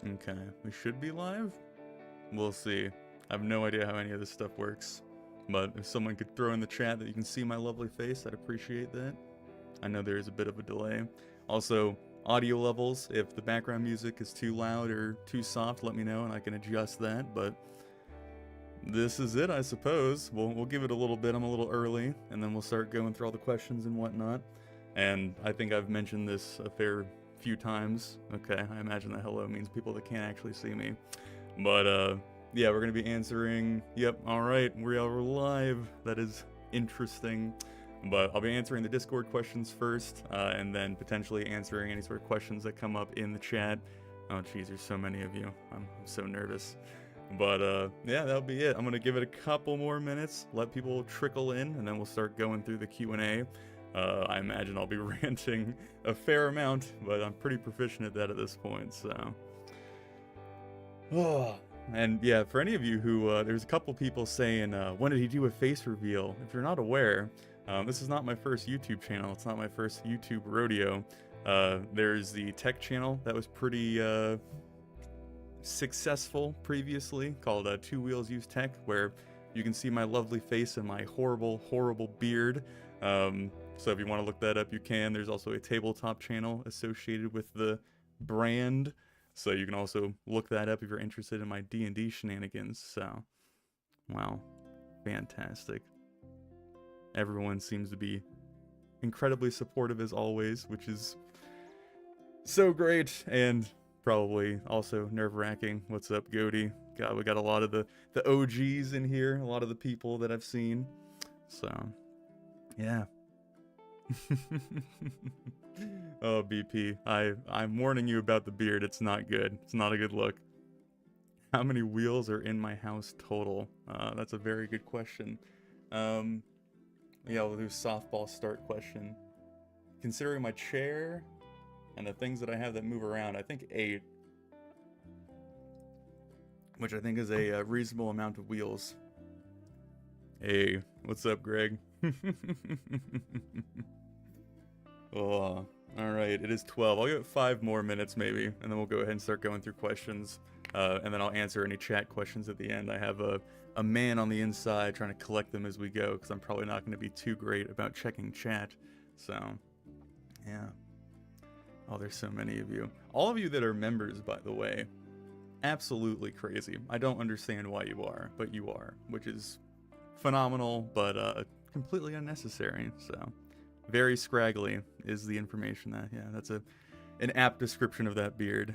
Okay, we should be live? We'll see. I have no idea how any of this stuff works. But if someone could throw in the chat that you can see my lovely face, I'd appreciate that. I know there is a bit of a delay. Also, audio levels, if the background music is too loud or too soft, let me know and I can adjust that. But this is it, I suppose. We'll give it a little bit. I'm a little early, and then we'll start going through all the questions and whatnot. And I think I've mentioned this a fair few times. Okay, I imagine that hello means people that can't actually see me. But, yeah, we're going to be answering... Yep, alright, we are live. That is interesting. But I'll be answering the Discord questions first, and then potentially answering any sort of questions that come up in the chat. Oh, jeez, there's so many of you. I'm so nervous. But, yeah, that'll be it. I'm going to give it a couple more minutes, let people trickle in, and then we'll start going through the Q&A. I imagine I'll be ranting a fair amount, but I'm pretty proficient at that at this point, so... Oh, and yeah, for any of you who, there's a couple people saying, when did he do a face reveal? If you're not aware, this is not my first YouTube channel, it's not my first YouTube rodeo. There's the tech channel that was pretty, successful previously, called Two Wheels Use Tech, where you can see my lovely face and my horrible, horrible beard. So if you want to look that up, you can. There's also a tabletop channel associated with the brand, so you can also look that up if you're interested in my D&D shenanigans. So, wow, fantastic. Everyone seems to be incredibly supportive as always, which is so great, and probably also nerve-wracking. What's up, Goaty? God, we got a lot of the OGs in here, a lot of the people that I've seen. So, yeah. Oh, BP, I'm warning you about the beard. It's not good. It's not a good look. How many wheels are in my house total? That's a very good question. Yeah, we'll do softball start question. Considering my chair and the things that I have that move around, I think 8. Which I think is a reasonable amount of wheels. Hey, what's up, Greg? Oh, alright, it is 12. I'll give it 5 more minutes maybe, and then we'll go ahead and start going through questions. And then I'll answer any chat questions at the end. I have a man on the inside trying to collect them as we go, because I'm probably not going to be too great about checking chat. So, yeah. Oh, there's so many of you. All of you that are members, by the way, absolutely crazy. I don't understand why you are, but you are, which is phenomenal, but completely unnecessary, so... Very scraggly is the information that, yeah, that's an apt description of that beard.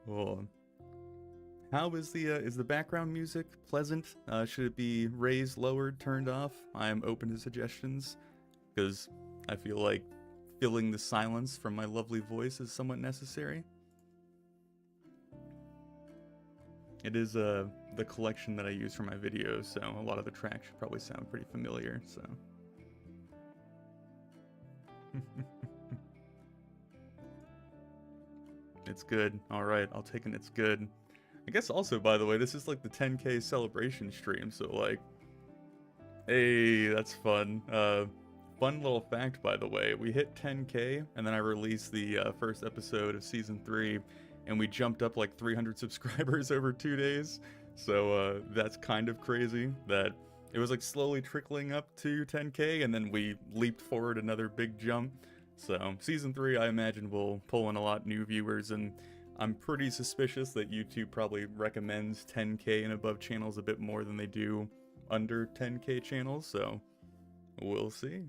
Well, how is the background music pleasant? Should it be raised, lowered, turned off? I am open to suggestions, because I feel like filling the silence from my lovely voice is somewhat necessary. It is the collection that I use for my videos, so a lot of the tracks should probably sound pretty familiar, so. It's good. Alright, I'll take an it's good. I guess also, by the way, this is like the 10K celebration stream, so like... Hey, that's fun. Fun little fact, by the way. We hit 10K, and then I released the first episode of Season 3, and we jumped up like 300 subscribers over 2 days. So that's kind of crazy that it was like slowly trickling up to 10K, and then we leaped forward another big jump. So Season 3, I imagine, will pull in a lot new viewers, and I'm pretty suspicious that YouTube probably recommends 10K and above channels a bit more than they do under 10K channels, so we'll see.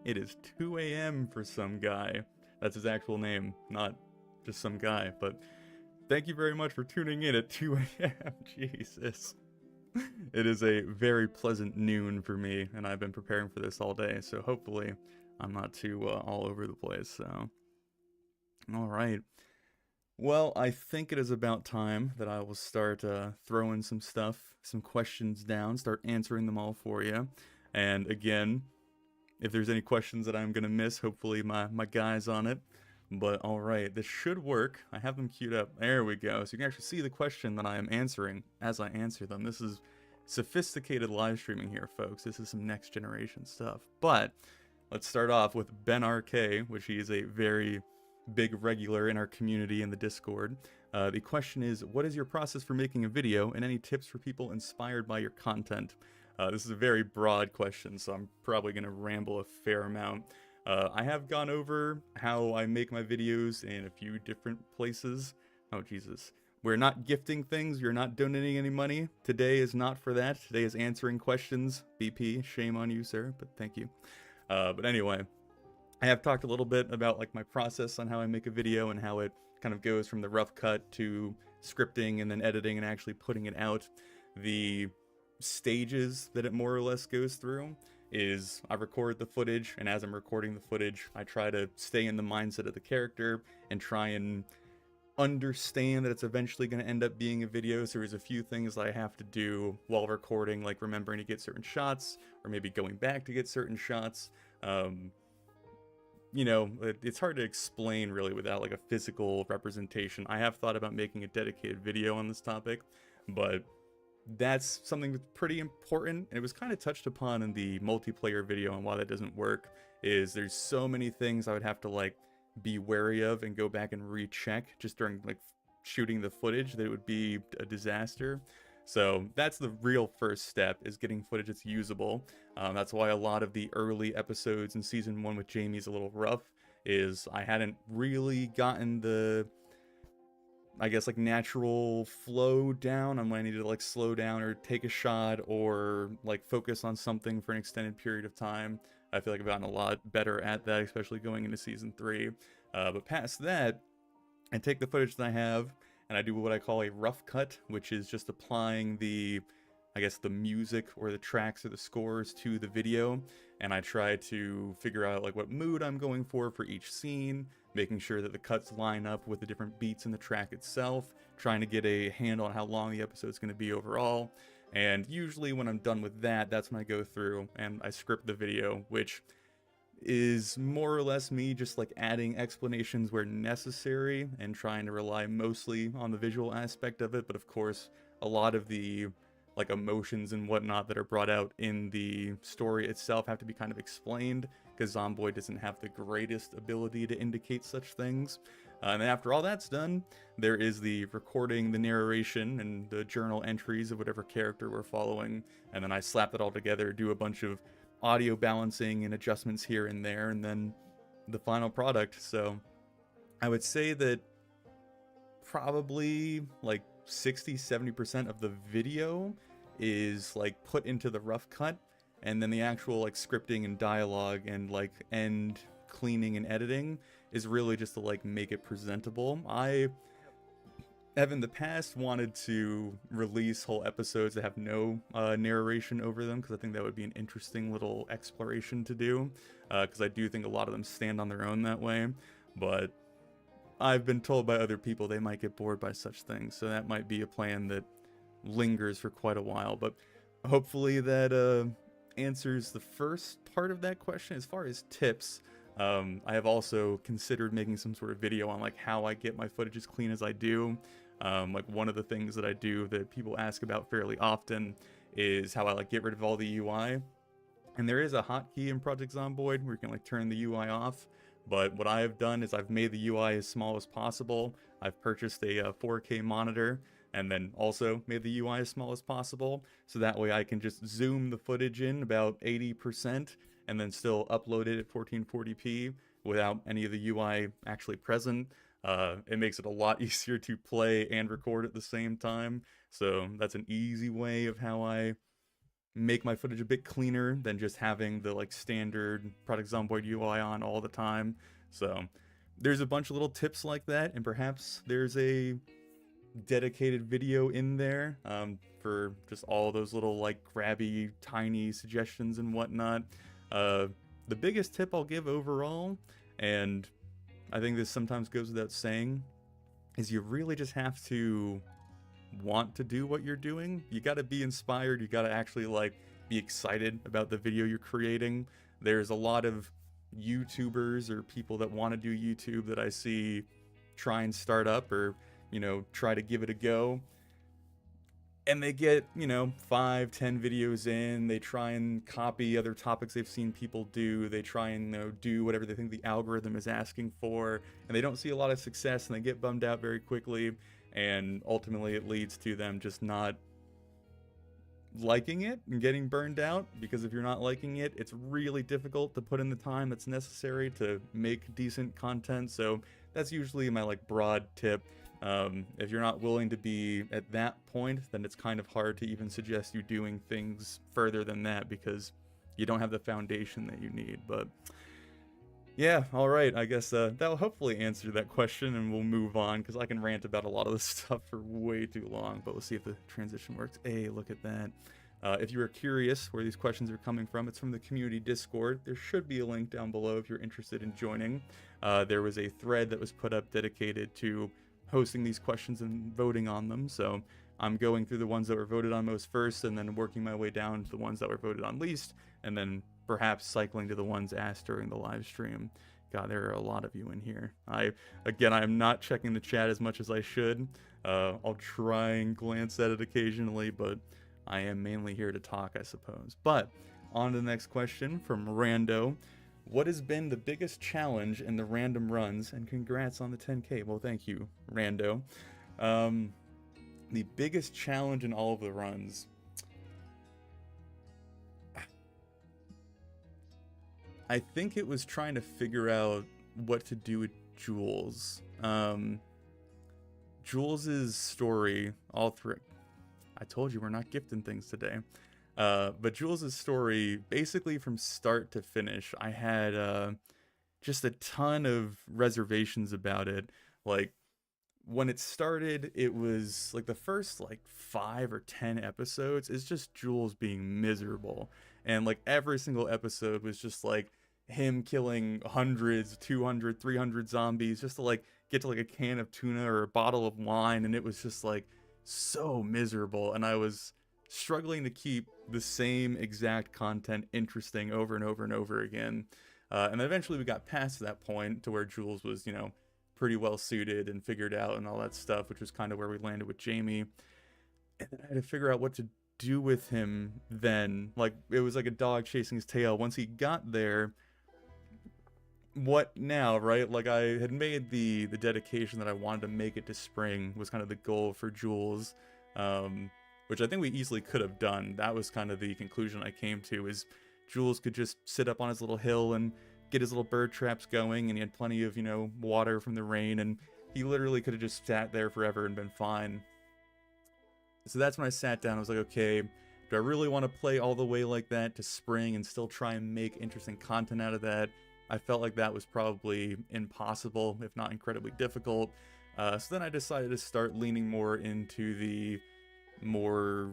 It is 2 a.m. for some guy. That's his actual name, not just some guy, but thank you very much for tuning in at 2 a.m. Jesus. It is a very pleasant noon for me, and I've been preparing for this all day, so hopefully I'm not too all over the place, so. Alright. Well, I think it is about time that I will start throwing some stuff, some questions down, start answering them all for you. And again, if there's any questions that I'm going to miss, hopefully my guy's on it. But alright, this should work. I have them queued up. There we go. So you can actually see the question that I am answering as I answer them. This is sophisticated live streaming here, folks. This is some next generation stuff. But let's start off with Ben RK, which he is a very big regular in our community in the Discord. The question is, what is your process for making a video, and any tips for people inspired by your content? This is a very broad question, so I'm probably going to ramble a fair amount. I have gone over how I make my videos in a few different places. Oh, Jesus. We're not gifting things. You're not donating any money. Today is not for that. Today is answering questions. BP, shame on you, sir, but thank you. But anyway, I have talked a little bit about like my process on how I make a video and how it kind of goes from the rough cut to scripting and then editing and actually putting it out. The stages that it more or less goes through is I record the footage, and as I'm recording the footage, I try to stay in the mindset of the character and try and understand that it's eventually going to end up being a video. So there's a few things I have to do while recording, like remembering to get certain shots, or maybe going back to get certain shots. You know, it's hard to explain really without like a physical representation. I have thought about making a dedicated video on this topic, but that's something that's pretty important, and it was kind of touched upon in the multiplayer video, and why that doesn't work is there's so many things I would have to like be wary of and go back and recheck just during like shooting the footage that it would be a disaster. So that's the real first step, is getting footage that's usable. That's why a lot of the early episodes in season 1 with Jamie's a little rough, is I hadn't really gotten the, I guess, like natural flow down on when I needed to like slow down or take a shot or like focus on something for an extended period of time. I feel like I've gotten a lot better at that, especially going into season 3. But past that, I take the footage that I have and I do what I call a rough cut, which is just applying the, I guess, the music or the tracks or the scores to the video. And I try to figure out like what mood I'm going for each scene, making sure that the cuts line up with the different beats in the track itself, trying to get a handle on how long the episode's going to be overall. And usually when I'm done with that, that's when I go through and I script the video, which is more or less me just like adding explanations where necessary and trying to rely mostly on the visual aspect of it. But of course, a lot of the like emotions and whatnot that are brought out in the story itself have to be kind of explained, because Zomboid doesn't have the greatest ability to indicate such things. And then after all that's done, there is the recording, the narration, and the journal entries of whatever character we're following. And then I slap that all together, do a bunch of audio balancing and adjustments here and there, and then the final product. So I would say that probably like 60-70% of the video is like put into the rough cut, and then the actual like scripting and dialogue and like end cleaning and editing is really just to like make it presentable. I have in the past wanted to release whole episodes that have no narration over them, because I think that would be an interesting little exploration to do, because I do think a lot of them stand on their own that way. But I've been told by other people they might get bored by such things, so that might be a plan that lingers for quite a while. But hopefully that answers the first part of that question. As far as tips, I have also considered making some sort of video on like how I get my footage as clean as I do. Like one of the things that I do that people ask about fairly often is how I like get rid of all the UI. And there is a hotkey in Project Zomboid where you can like turn the UI off. But what I have done is I've made the UI as small as possible. I've purchased a 4K monitor, and then also made the UI as small as possible. So that way I can just zoom the footage in about 80% and then still upload it at 1440p without any of the UI actually present. It makes it a lot easier to play and record at the same time. So that's an easy way of how I make my footage a bit cleaner than just having the like standard Project Zomboid UI on all the time. So there's a bunch of little tips like that, and perhaps there's a dedicated video in there for just all those little like grabby tiny suggestions and whatnot. The biggest tip I'll give overall, and I think this sometimes goes without saying, is you really just have to want to do what you're doing. You got to be inspired. You got to actually like be excited about the video you're creating. There's a lot of YouTubers or people that want to do YouTube that I see try and start up, or you know, try to give it a go. and they get, you know, 5, 10 videos in, they try and copy other topics they've seen people do, they try and, you know, do whatever they think the algorithm is asking for, and they don't see a lot of success, and they get bummed out very quickly, and ultimately it leads to them just not liking it and getting burned out, because if you're not liking it, it's really difficult to put in the time that's necessary to make decent content. So that's usually my like broad tip. If you're not willing to be at that point, then it's kind of hard to even suggest you doing things further than that, because you don't have the foundation that you need. But yeah, all right, I guess that'll hopefully answer that question, and we'll move on, because I can rant about a lot of this stuff for way too long. But we'll see if the transition works. Hey, look at that. If you are curious where these questions are coming from, it's from the community Discord. There should be a link down below if you're interested in joining. There was a thread that was put up dedicated to hosting these questions and voting on them, so I'm going through the ones that were voted on most first, and then working my way down to the ones that were voted on least, and then perhaps cycling to the ones asked during the live stream. God, there are a lot of you in here. I'm not checking the chat as much as I should. I'll try and glance at it occasionally, but I am mainly here to talk, I suppose. But on to the next question from Rando. What has been the biggest challenge in the random runs? And congrats on the 10K. Well, thank you, Rando. The biggest challenge in all of the runs. I think it was trying to figure out what to do with Jules. Jules's story, all through. I told you we're not gifting things today. But Jules's story, basically from start to finish, I had just a ton of reservations about it. Like, when it started, it was like the first like 5 or 10 episodes is just Jules being miserable, and like every single episode was just like him killing hundreds, 200, 300 zombies just to like get to like a can of tuna or a bottle of wine, and it was just like so miserable, and I was struggling to keep the same exact content interesting over and over and over again. And then eventually we got past that point to where Jules was, you know, pretty well suited and figured out and all that stuff, which was kind of where we landed with Jamie. And then I had to figure out what to do with him then. Like, it was like a dog chasing his tail. Once he got there, what now, right? Like, I had made the dedication that I wanted to make it to spring was kind of the goal for Jules, which I think we easily could have done. That was kind of the conclusion I came to, is Jules could just sit up on his little hill and get his little bird traps going, and he had plenty of, you know, water from the rain, and he literally could have just sat there forever and been fine. So that's when I sat down. I was like, okay, do I really want to play all the way like that to spring and still try and make interesting content out of that? I felt like that was probably impossible, if not incredibly difficult. So then I decided to start leaning more into the more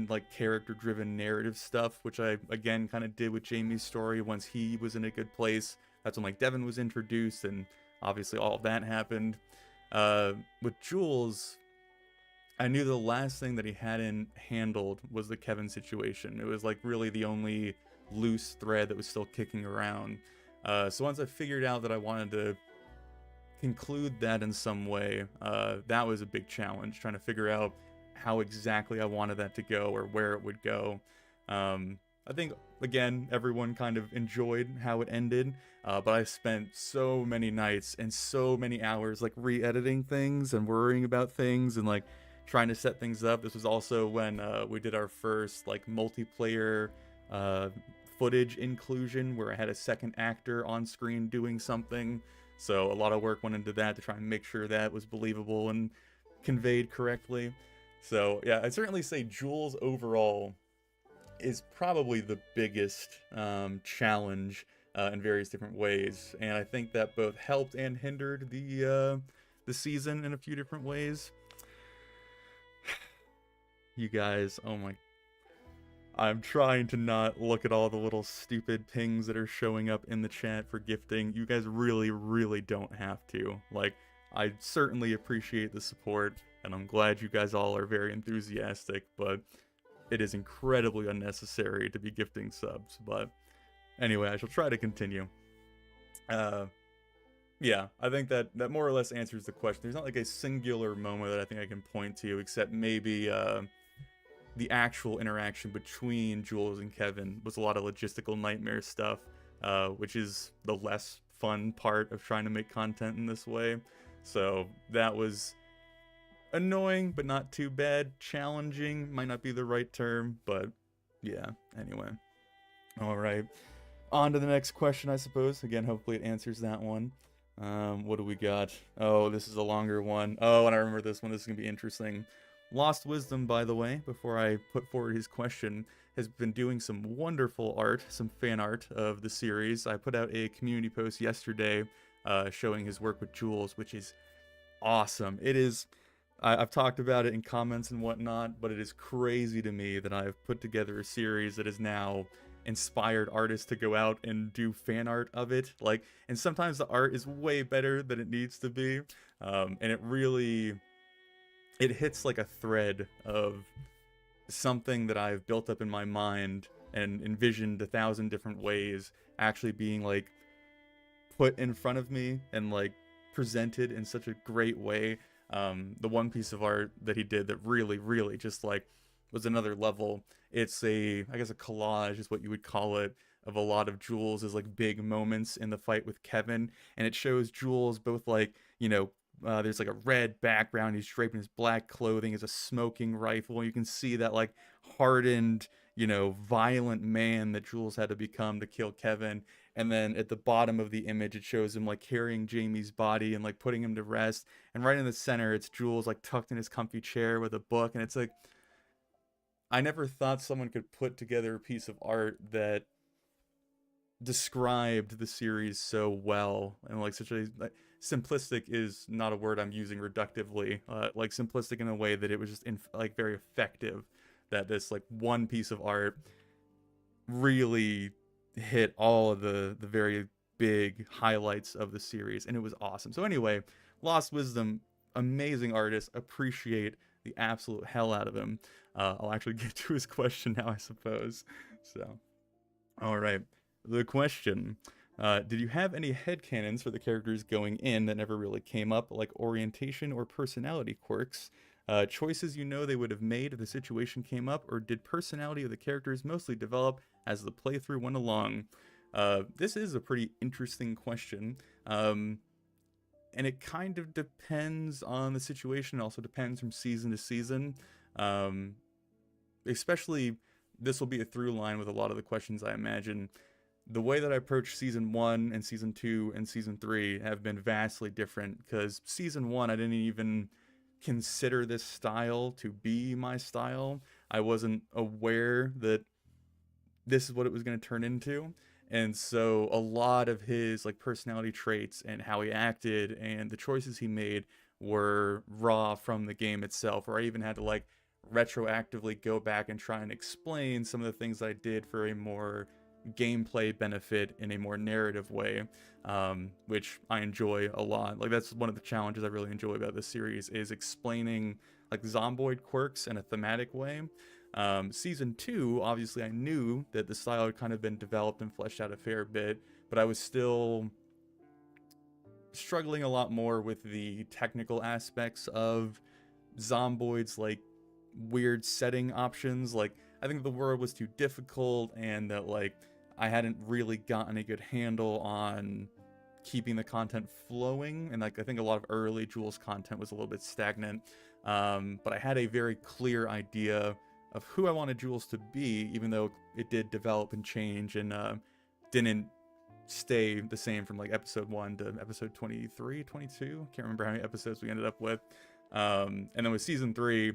like character-driven narrative stuff, which I again kind of did with Jamie's story. Once he was in a good place, that's when like Devin was introduced, and obviously all of that happened. With Jules, I knew the last thing that he hadn't handled was the Kevin situation. It was like really the only loose thread that was still kicking around. So once I figured out that I wanted to conclude that in some way, that was a big challenge, trying to figure out how exactly I wanted that to go or where it would go. I think, again, everyone kind of enjoyed how it ended, but I spent so many nights and so many hours like re-editing things and worrying about things and like trying to set things up. This was also when we did our first like multiplayer footage inclusion, where I had a second actor on screen doing something. So a lot of work went into that to try and make sure that was believable and conveyed correctly. So yeah, I'd certainly say Jules overall is probably the biggest challenge in various different ways, and I think that both helped and hindered the season in a few different ways. You guys, oh my, I'm trying to not look at all the little stupid pings that are showing up in the chat for gifting. You guys really, really don't have to. Like, I certainly appreciate the support, and I'm glad you guys all are very enthusiastic, but it is incredibly unnecessary to be gifting subs. But anyway, I shall try to continue. Yeah, I think that more or less answers the question. There's not like a singular moment that I think I can point to, except maybe the actual interaction between Jules and Kevin was a lot of logistical nightmare stuff, which is the less fun part of trying to make content in this way. So that was annoying, but not too bad. Challenging might not be the right term, but yeah, anyway. All right. On to the next question, I suppose. Again, hopefully it answers that one. What do we got? Oh, this is a longer one. Oh, and I remember this one. This is going to be interesting. Lost Wisdom, by the way, before I put forward his question, has been doing some wonderful art, some fan art of the series. I put out a community post yesterday showing his work with Jules, which is awesome. It is... I've talked about it in comments and whatnot, but it is crazy to me that I've put together a series that is now inspired artists to go out and do fan art of it. Like, and sometimes the art is way better than it needs to be, and it hits like a thread of something that I've built up in my mind and envisioned 1,000 different ways actually being like put in front of me and like presented in such a great way. The one piece of art that he did that really, really just like was another level. It's I guess a collage is what you would call it, of a lot of Jules' like big moments in the fight with Kevin, and it shows Jules both like, there's like a red background, he's draped in his black clothing, is a smoking rifle. You can see that like hardened, violent man that Jules had to become to kill Kevin. And then at the bottom of the image, it shows him like carrying Jamie's body and like putting him to rest. And right in the center, it's Jules like tucked in his comfy chair with a book. And it's like, I never thought someone could put together a piece of art that described the series so well, and like such a simplistic is not a word I'm using reductively, like simplistic in a way that it was just like very effective, that this like one piece of art really hit all of the very big highlights of the series, and it was awesome. So anyway, Lost Wisdom, amazing artist, appreciate the absolute hell out of him. I'll actually get to his question now, I suppose. So, all right. The question, did you have any headcanons for the characters going in that never really came up, like orientation or personality quirks? Choices they would have made if the situation came up, or did personality of the characters mostly develop as the playthrough went along? This is a pretty interesting question, and it kind of depends on the situation. It also depends from season to season. Especially, this will be a through line with a lot of the questions, I imagine. The way that I approach season 1 and season 2 and season 3 have been vastly different, because season 1 I didn't even consider this style to be my style. I wasn't aware that this is what it was going to turn into. And so a lot of his like personality traits and how he acted and the choices he made were raw from the game itself, or I even had to like retroactively go back and try and explain some of the things I did for a more gameplay benefit in a more narrative way, which I enjoy a lot. Like, that's one of the challenges I really enjoy about this series, is explaining like Zomboid quirks in a thematic way. Season 2, obviously I knew that the style had kind of been developed and fleshed out a fair bit, but I was still struggling a lot more with the technical aspects of Zomboid's like weird setting options. Like, I think the world was too difficult, and that like I hadn't really gotten a good handle on keeping the content flowing, and like I think a lot of early Jules content was a little bit stagnant. But I had a very clear idea of who I wanted Jules to be, even though it did develop and change, and didn't stay the same from like episode 1 to episode 23, 22. Can't remember how many episodes we ended up with. And then with season 3,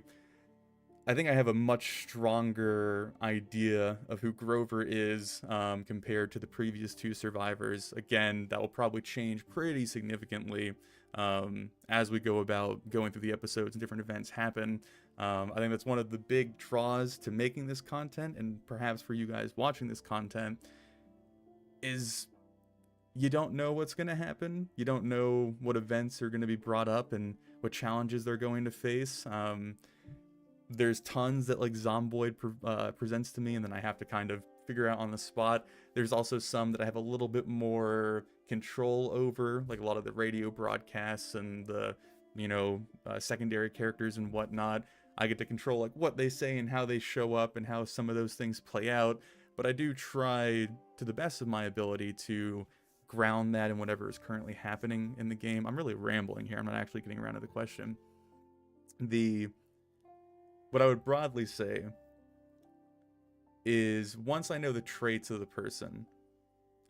I think I have a much stronger idea of who Grover is, compared to the previous 2 survivors. Again, that will probably change pretty significantly as we go about going through the episodes and different events happen. I think that's one of the big draws to making this content, and perhaps for you guys watching this content, is you don't know what's going to happen. You don't know what events are going to be brought up and what challenges they're going to face. There's tons that like Zomboid presents to me, and then I have to kind of figure out on the spot. There's also some that I have a little bit more control over, like a lot of the radio broadcasts and the secondary characters and whatnot. I get to control like what they say and how they show up and how some of those things play out. But I do try to the best of my ability to ground that in whatever is currently happening in the game. I'm really rambling here. I'm not actually getting around to the question. What I would broadly say is once I know the traits of the person,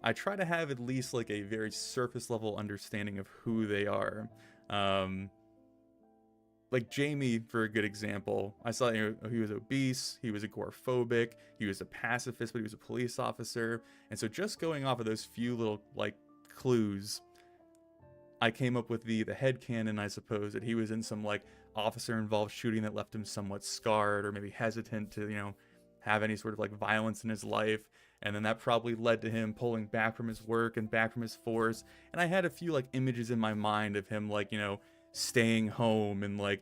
I try to have at least like a very surface level understanding of who they are. Like Jamie, for a good example, I saw he was obese, he was agoraphobic, he was a pacifist, but he was a police officer. And so just going off of those few little like clues, I came up with the headcanon, I suppose, that he was in some like officer involved shooting that left him somewhat scarred or maybe hesitant to, have any sort of like violence in his life. And then that probably led to him pulling back from his work and back from his force. And I had a few like images in my mind of him like, staying home and like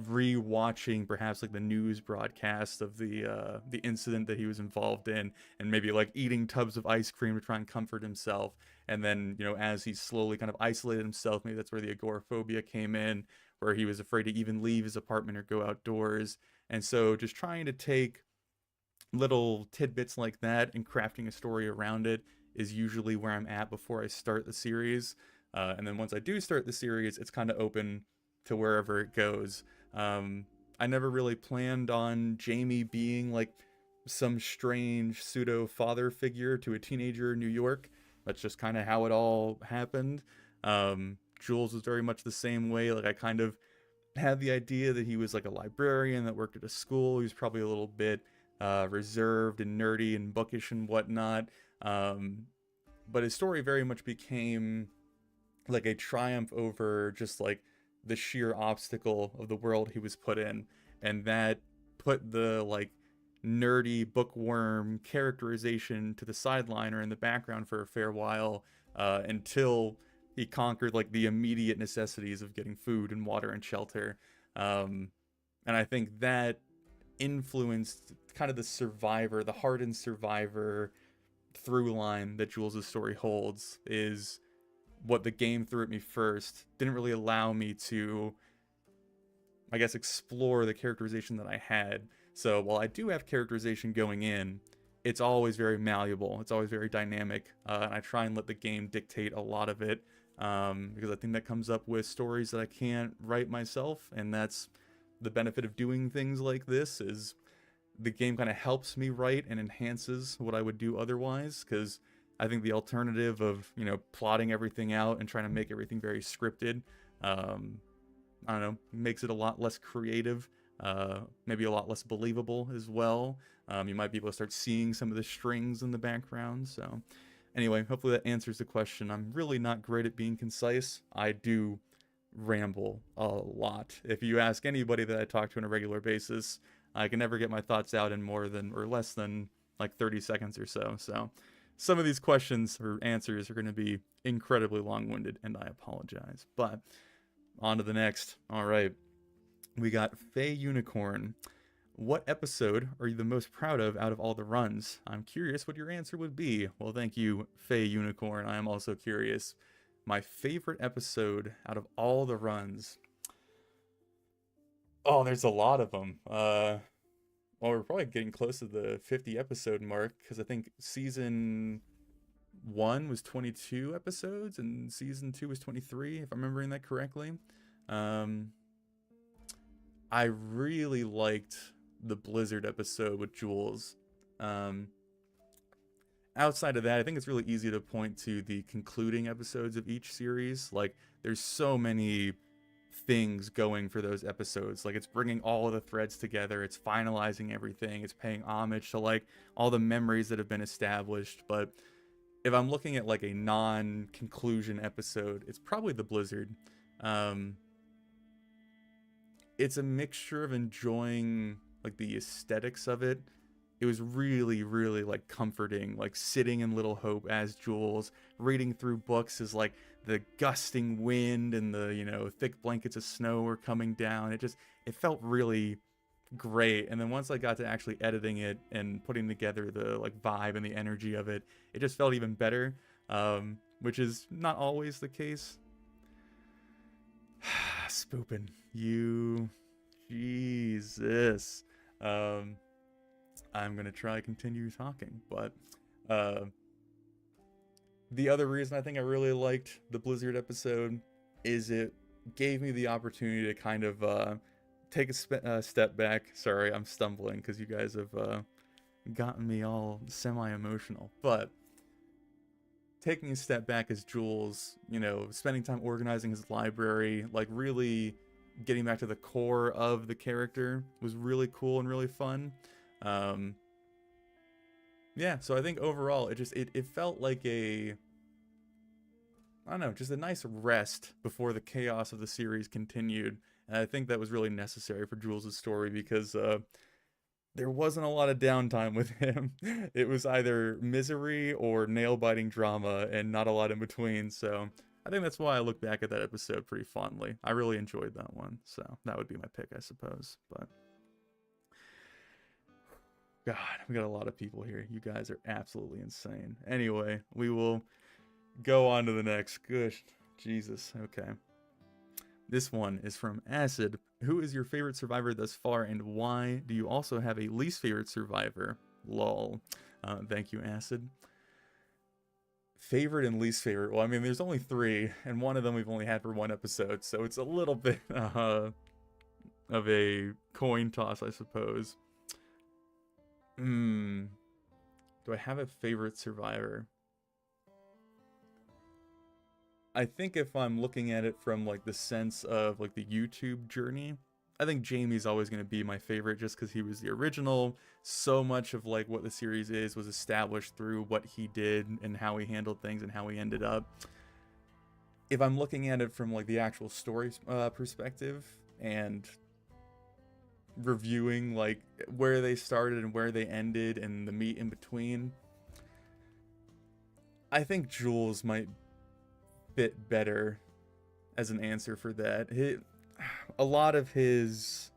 re-watching perhaps like the news broadcast of the incident that he was involved in, and maybe like eating tubs of ice cream to try and comfort himself. And then as he slowly kind of isolated himself, maybe that's where the agoraphobia came in, where he was afraid to even leave his apartment or go outdoors. And so just trying to take little tidbits like that and crafting a story around it is usually where I'm at before I start the series. And then once I do start the series, it's kind of open to wherever it goes. I never really planned on Jamie being like some strange pseudo father figure to a teenager in New York. That's just kind of how it all happened. Jules was very much the same way. Like I kind of had the idea that he was like a librarian that worked at a school. He was probably a little bit reserved and nerdy and bookish and whatnot. But his story very much became like a triumph over just like the sheer obstacle of the world he was put in, and that put the like nerdy bookworm characterization to the sideline or in the background for a fair while, until he conquered like the immediate necessities of getting food and water and shelter. And I think that influenced kind of the hardened survivor through line that Jules' story holds, is what the game threw at me first. Didn't really allow me to, I guess, explore the characterization that I had. So while I do have characterization going in, it's always very malleable. It's always very dynamic. And I try and let the game dictate a lot of it, because I think that comes up with stories that I can't write myself. And that's the benefit of doing things like this, is the game kind of helps me write and enhances what I would do otherwise, because I think the alternative of, plotting everything out and trying to make everything very scripted, I don't know, makes it a lot less creative, maybe a lot less believable as well. You might be able to start seeing some of the strings in the background. So anyway, hopefully that answers the question. I'm really not great at being concise. I do ramble a lot. If you ask anybody that I talk to on a regular basis, I can never get my thoughts out in more than or less than like 30 seconds or so. So some of these questions or answers are going to be incredibly long-winded, and I apologize. But on to the next. All right. We got Faye Unicorn. What episode are you the most proud of out of all the runs? I'm curious what your answer would be. Well, thank you, Faye Unicorn. I am also curious. My favorite episode out of all the runs. Oh, there's a lot of them. Well, we're probably getting close to the 50 episode mark, because I think season 1 was 22 episodes and season 2 was 23, if I'm remembering that correctly. I really liked the Blizzard episode with Jules. Outside of that, I think it's really easy to point to the concluding episodes of each series. Like, there's so many things going for those episodes. Like, it's bringing all of the threads together, it's finalizing everything, it's paying homage to like all the memories that have been established. But if I'm looking at like a non-conclusion episode, it's probably the Blizzard. It's a mixture of enjoying like the aesthetics of it. It was really, really like comforting, like sitting in Little Hope as Jules, reading through books as like the gusting wind and the, thick blankets of snow were coming down. It felt really great. And then once I got to actually editing it and putting together the like vibe and the energy of it, it just felt even better, which is not always the case. Spoopin', you Jesus. Um, I'm gonna try to continue talking, but uh, the other reason I think I really liked the Blizzard episode is it gave me the opportunity to kind of take a step back. Sorry, I'm stumbling because you guys have gotten me all semi-emotional, but taking a step back as Jules, you know, spending time organizing his library, like really getting back to the core of the character was really cool and really fun. Um, yeah, so I think overall it felt like a, I don't know, just a nice rest before the chaos of the series continued. And I think that was really necessary for Jules' story because there wasn't a lot of downtime with him. It was either misery or nail-biting drama and not a lot in between. So I think that's why I look back at that episode pretty fondly. I really enjoyed that one. So that would be my pick, I suppose. But God, we got a lot of people here. You guys are absolutely insane. Anyway, we will go on to the next. Gosh, Jesus. Okay. This one is from Acid. Who is your favorite survivor thus far, and why? Do you also have a least favorite survivor? Lol. Thank you, Acid. Favorite and least favorite? Well, I mean, there's only 3, and one of them we've only had for 1 episode, so it's a little bit of a coin toss, I suppose. Do I have a favorite survivor? I think if I'm looking at it from like the sense of like the YouTube journey, I think Jamie's always going to be my favorite just because he was the original. So much of like what the series is was established through what he did and how he handled things and how he ended up. If I'm looking at it from like the actual story perspective and reviewing like where they started and where they ended and the meat in between, I think Jules might fit better as an answer for that. A lot of his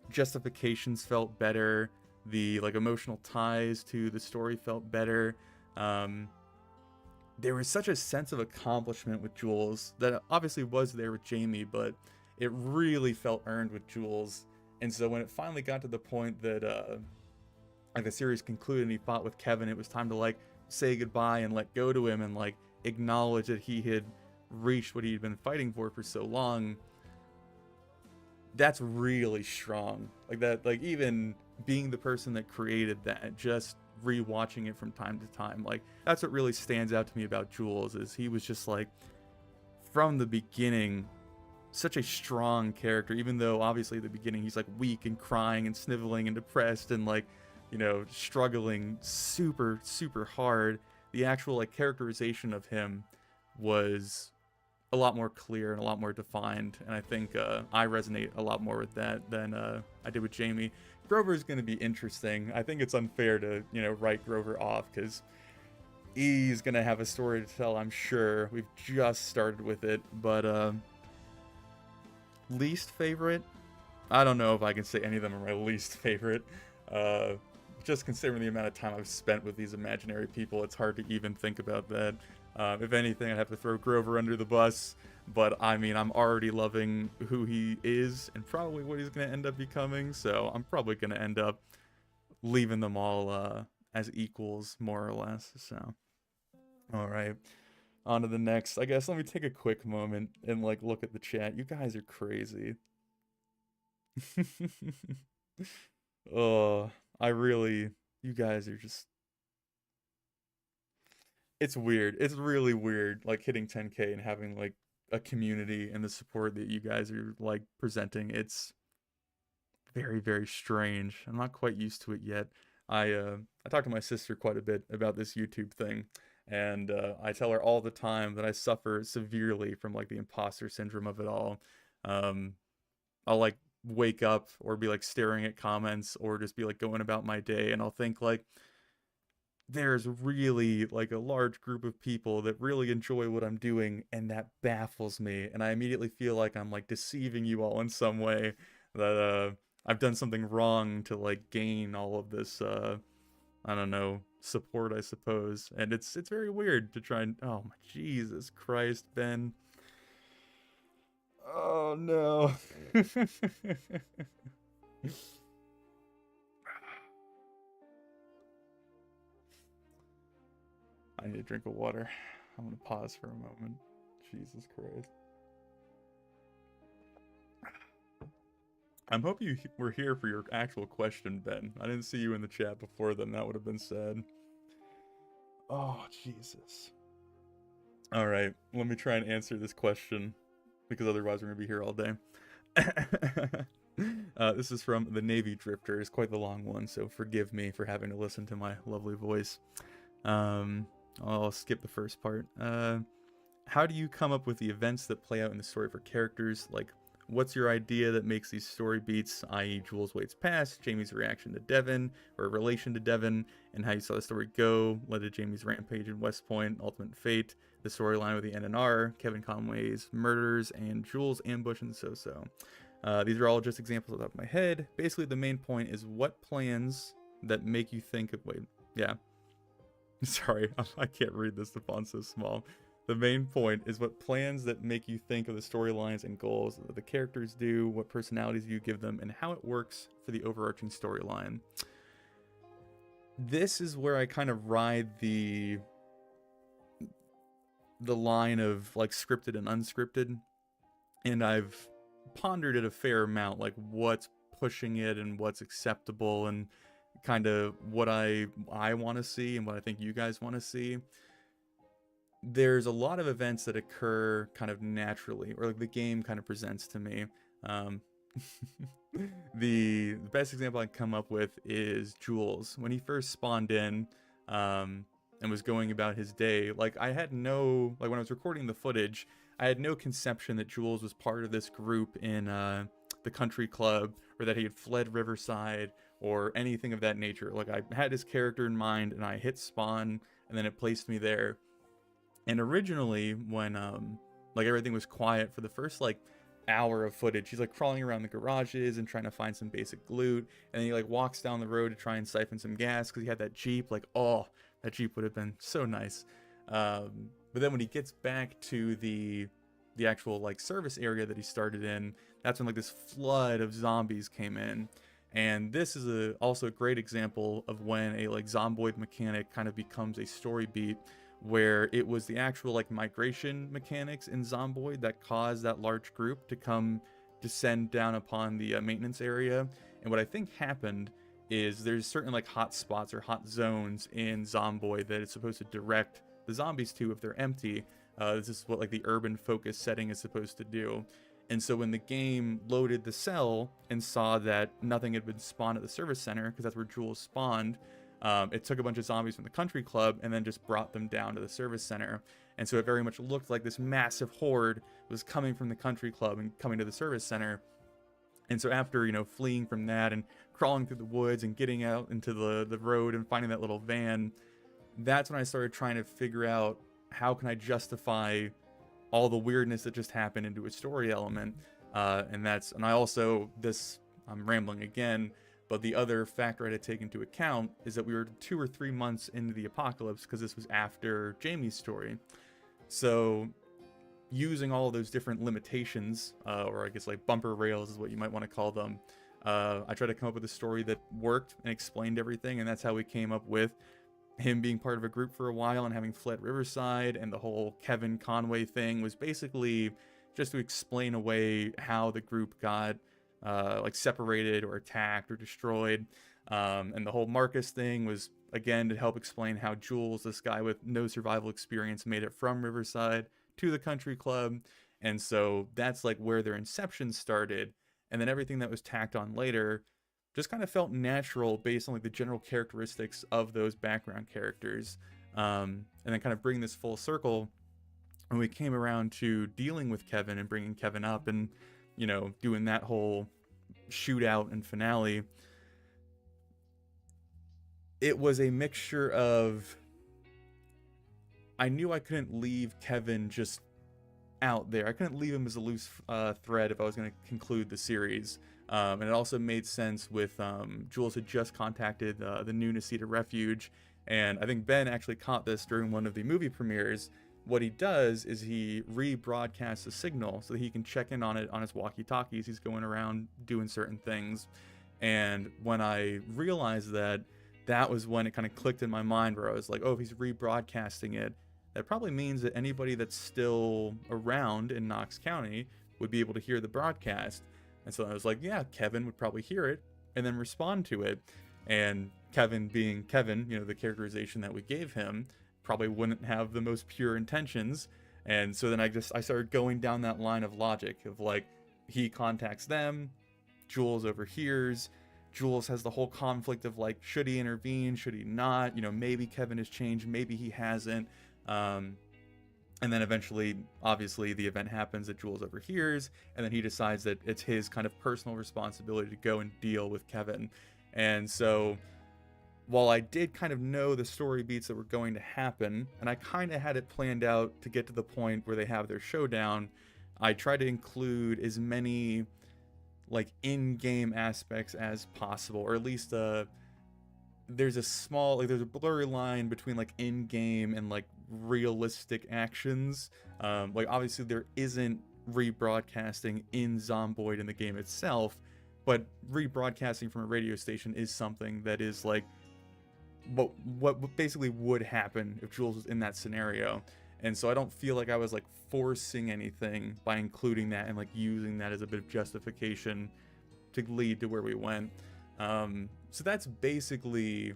justifications felt better. The like emotional ties to the story felt better. There was such a sense of accomplishment with Jules that obviously was there with Jamie, but it really felt earned with Jules. And so when it finally got to the point that like the series concluded and he fought with Kevin, it was time to like say goodbye and let go to him and like acknowledge that he had reached what he'd been fighting for so long. That's really strong. Like that, like even being the person that created that, just rewatching it from time to time, like that's what really stands out to me about Jules, is he was just like from the beginning such a strong character, even though obviously at the beginning he's like weak and crying and sniveling and depressed and like, you know, struggling super hard. The actual like characterization of him was a lot more clear and a lot more defined, and I think I resonate a lot more with that than I did with Jamie. Grover's going to be interesting. I think it's unfair to, you know, write Grover off because he's going to have a story to tell, I'm sure. We've just started with it, but least favorite? I don't know if I can say any of them are my least favorite. Just considering the amount of time I've spent with these imaginary people, it's hard to even think about that. If anything, I'd have to throw Grover under the bus, but I mean, I'm already loving who he is and probably what he's going to end up becoming, so I'm probably going to end up leaving them all as equals, more or less. So, alright, on to the next. I guess let me take a quick moment and like look at the chat. You guys are crazy. Oh, you guys are just, it's weird. It's really weird, like hitting 10K and having like a community and the support that you guys are like presenting. It's very strange. I'm not quite used to it yet. I talk to my sister quite a bit about this YouTube thing, and I tell her all the time that I suffer severely from like the imposter syndrome of it all. I'll like wake up or be like staring at comments or just be like going about my day, and I'll think like there's really like a large group of people that really enjoy what I'm doing, and that baffles me, and I immediately feel like I'm like deceiving you all in some way, that I've done something wrong to like gain all of this I don't know, support, I suppose. And it's very weird to try and, oh my Jesus Christ, Ben. Oh no. I need a drink of water. I'm gonna pause for a moment. Jesus Christ. I'm hoping you were here for your actual question, Ben. I didn't see you in the chat before then. That would have been sad. Oh, Jesus. All right, let me try and answer this question because otherwise we're gonna be here all day. This is from the Navy Drifter. It's quite the long one, so forgive me for having to listen to my lovely voice. I'll skip the first part. How do you come up with the events that play out in the story for characters? Like, what's your idea that makes these story beats, i.e. Jules Wade's past, Jamie's reaction to Devon, or relation to Devon, and how you saw the story go, led to Jamie's rampage in West Point, Ultimate Fate, the storyline with the NNR, Kevin Conway's murders, and Jules' ambush and so-so. These are all just examples off the top of my head. Basically, the main point is what plans that make you think of... Wait, yeah. Sorry, I can't read this. The font's so small. The main point is what plans that make you think of the storylines and goals that the characters do, what personalities you give them, and how it works for the overarching storyline. This is where I kind of ride the line of like scripted and unscripted, and I've pondered it a fair amount, like what's pushing it and what's acceptable and kind of what I want to see and what I think you guys want to see. There's a lot of events that occur kind of naturally, or like the game kind of presents to me. The best example I can come up with is Jules. When he first spawned in and was going about his day, like I had no, like when I was recording the footage, I had no conception that Jules was part of this group in the country club, or that he had fled Riverside, or anything of that nature. Like I had his character in mind, and I hit spawn, and then it placed me there. And originally, when like everything was quiet for the first like hour of footage, he's like crawling around the garages and trying to find some basic loot, and then he like walks down the road to try and siphon some gas because he had that Jeep. Like, oh, that Jeep would have been so nice. But then when he gets back to the actual like service area that he started in, that's when like this flood of zombies came in. And this is also a great example of when a like Zomboid mechanic kind of becomes a story beat, where it was the actual like migration mechanics in Zomboid that caused that large group to come descend down upon the maintenance area. And what I think happened is there's certain like hot spots or hot zones in Zomboid that it's supposed to direct the zombies to if they're empty. This is what like the urban focus setting is supposed to do. And so when the game loaded the cell and saw that nothing had been spawned at the service center, because that's where Jules spawned, it took a bunch of zombies from the country club and then just brought them down to the service center. And so it very much looked like this massive horde was coming from the country club and coming to the service center. And so after, you know, fleeing from that and crawling through the woods and getting out into the road and finding that little van, that's when I started trying to figure out how can I justify all the weirdness that just happened into a story element. And I also, I'm rambling again, but the other factor I had to take into account is that we were 2 or 3 months into the apocalypse, because this was after Jamie's story. So using all of those different limitations, or I guess like bumper rails is what you might want to call them, I tried to come up with a story that worked and explained everything, and that's how we came up with him being part of a group for a while and having fled Riverside, and the whole Kevin Conway thing was basically just to explain away how the group got like separated or attacked or destroyed. And the whole Marcus thing was, again, to help explain how Jules, this guy with no survival experience, made it from Riverside to the country club. And so that's like where their inception started. And then everything that was tacked on later just kind of felt natural based on like the general characteristics of those background characters. And then kind of bringing this full circle when we came around to dealing with Kevin and bringing Kevin up and, you know, doing that whole shootout and finale. It was a mixture of, I knew I couldn't leave Kevin just out there. I couldn't leave him as a loose thread if I was going to conclude the series. And it also made sense with Jules had just contacted the new Nisita Refuge, and I think Ben actually caught this during one of the movie premieres what he does is he rebroadcasts a signal so that he can check in on it on his walkie-talkies. He's going around doing certain things. And when I realized that, that was when it kind of clicked in my mind, where I was like, oh, if he's rebroadcasting it, that probably means that anybody that's still around in Knox County would be able to hear the broadcast. And so I was like, yeah, Kevin would probably hear it and then respond to it. And Kevin being Kevin, you know, the characterization that we gave him, probably wouldn't have the most pure intentions. And so then I started going down that line of logic of like, he contacts them, Jules overhears, Jules has the whole conflict of like, should he intervene, should he not, you know, maybe Kevin has changed, maybe he hasn't. And then eventually, obviously, the event happens that Jules overhears, and then he decides that it's his kind of personal responsibility to go and deal with Kevin. And so, while I did kind of know the story beats that were going to happen, and I kind of had it planned out to get to the point where they have their showdown, I tried to include as many, like, in-game aspects as possible, or at least, there's a small, like, there's a blurry line between, like, in-game and, like, realistic actions. Like, obviously there isn't rebroadcasting in Zomboid in the game itself, but rebroadcasting from a radio station is something that is, like, what basically would happen if Jules was in that scenario. And so I don't feel like I was, like, forcing anything by including that and, like, using that as a bit of justification to lead to where we went. So that's basically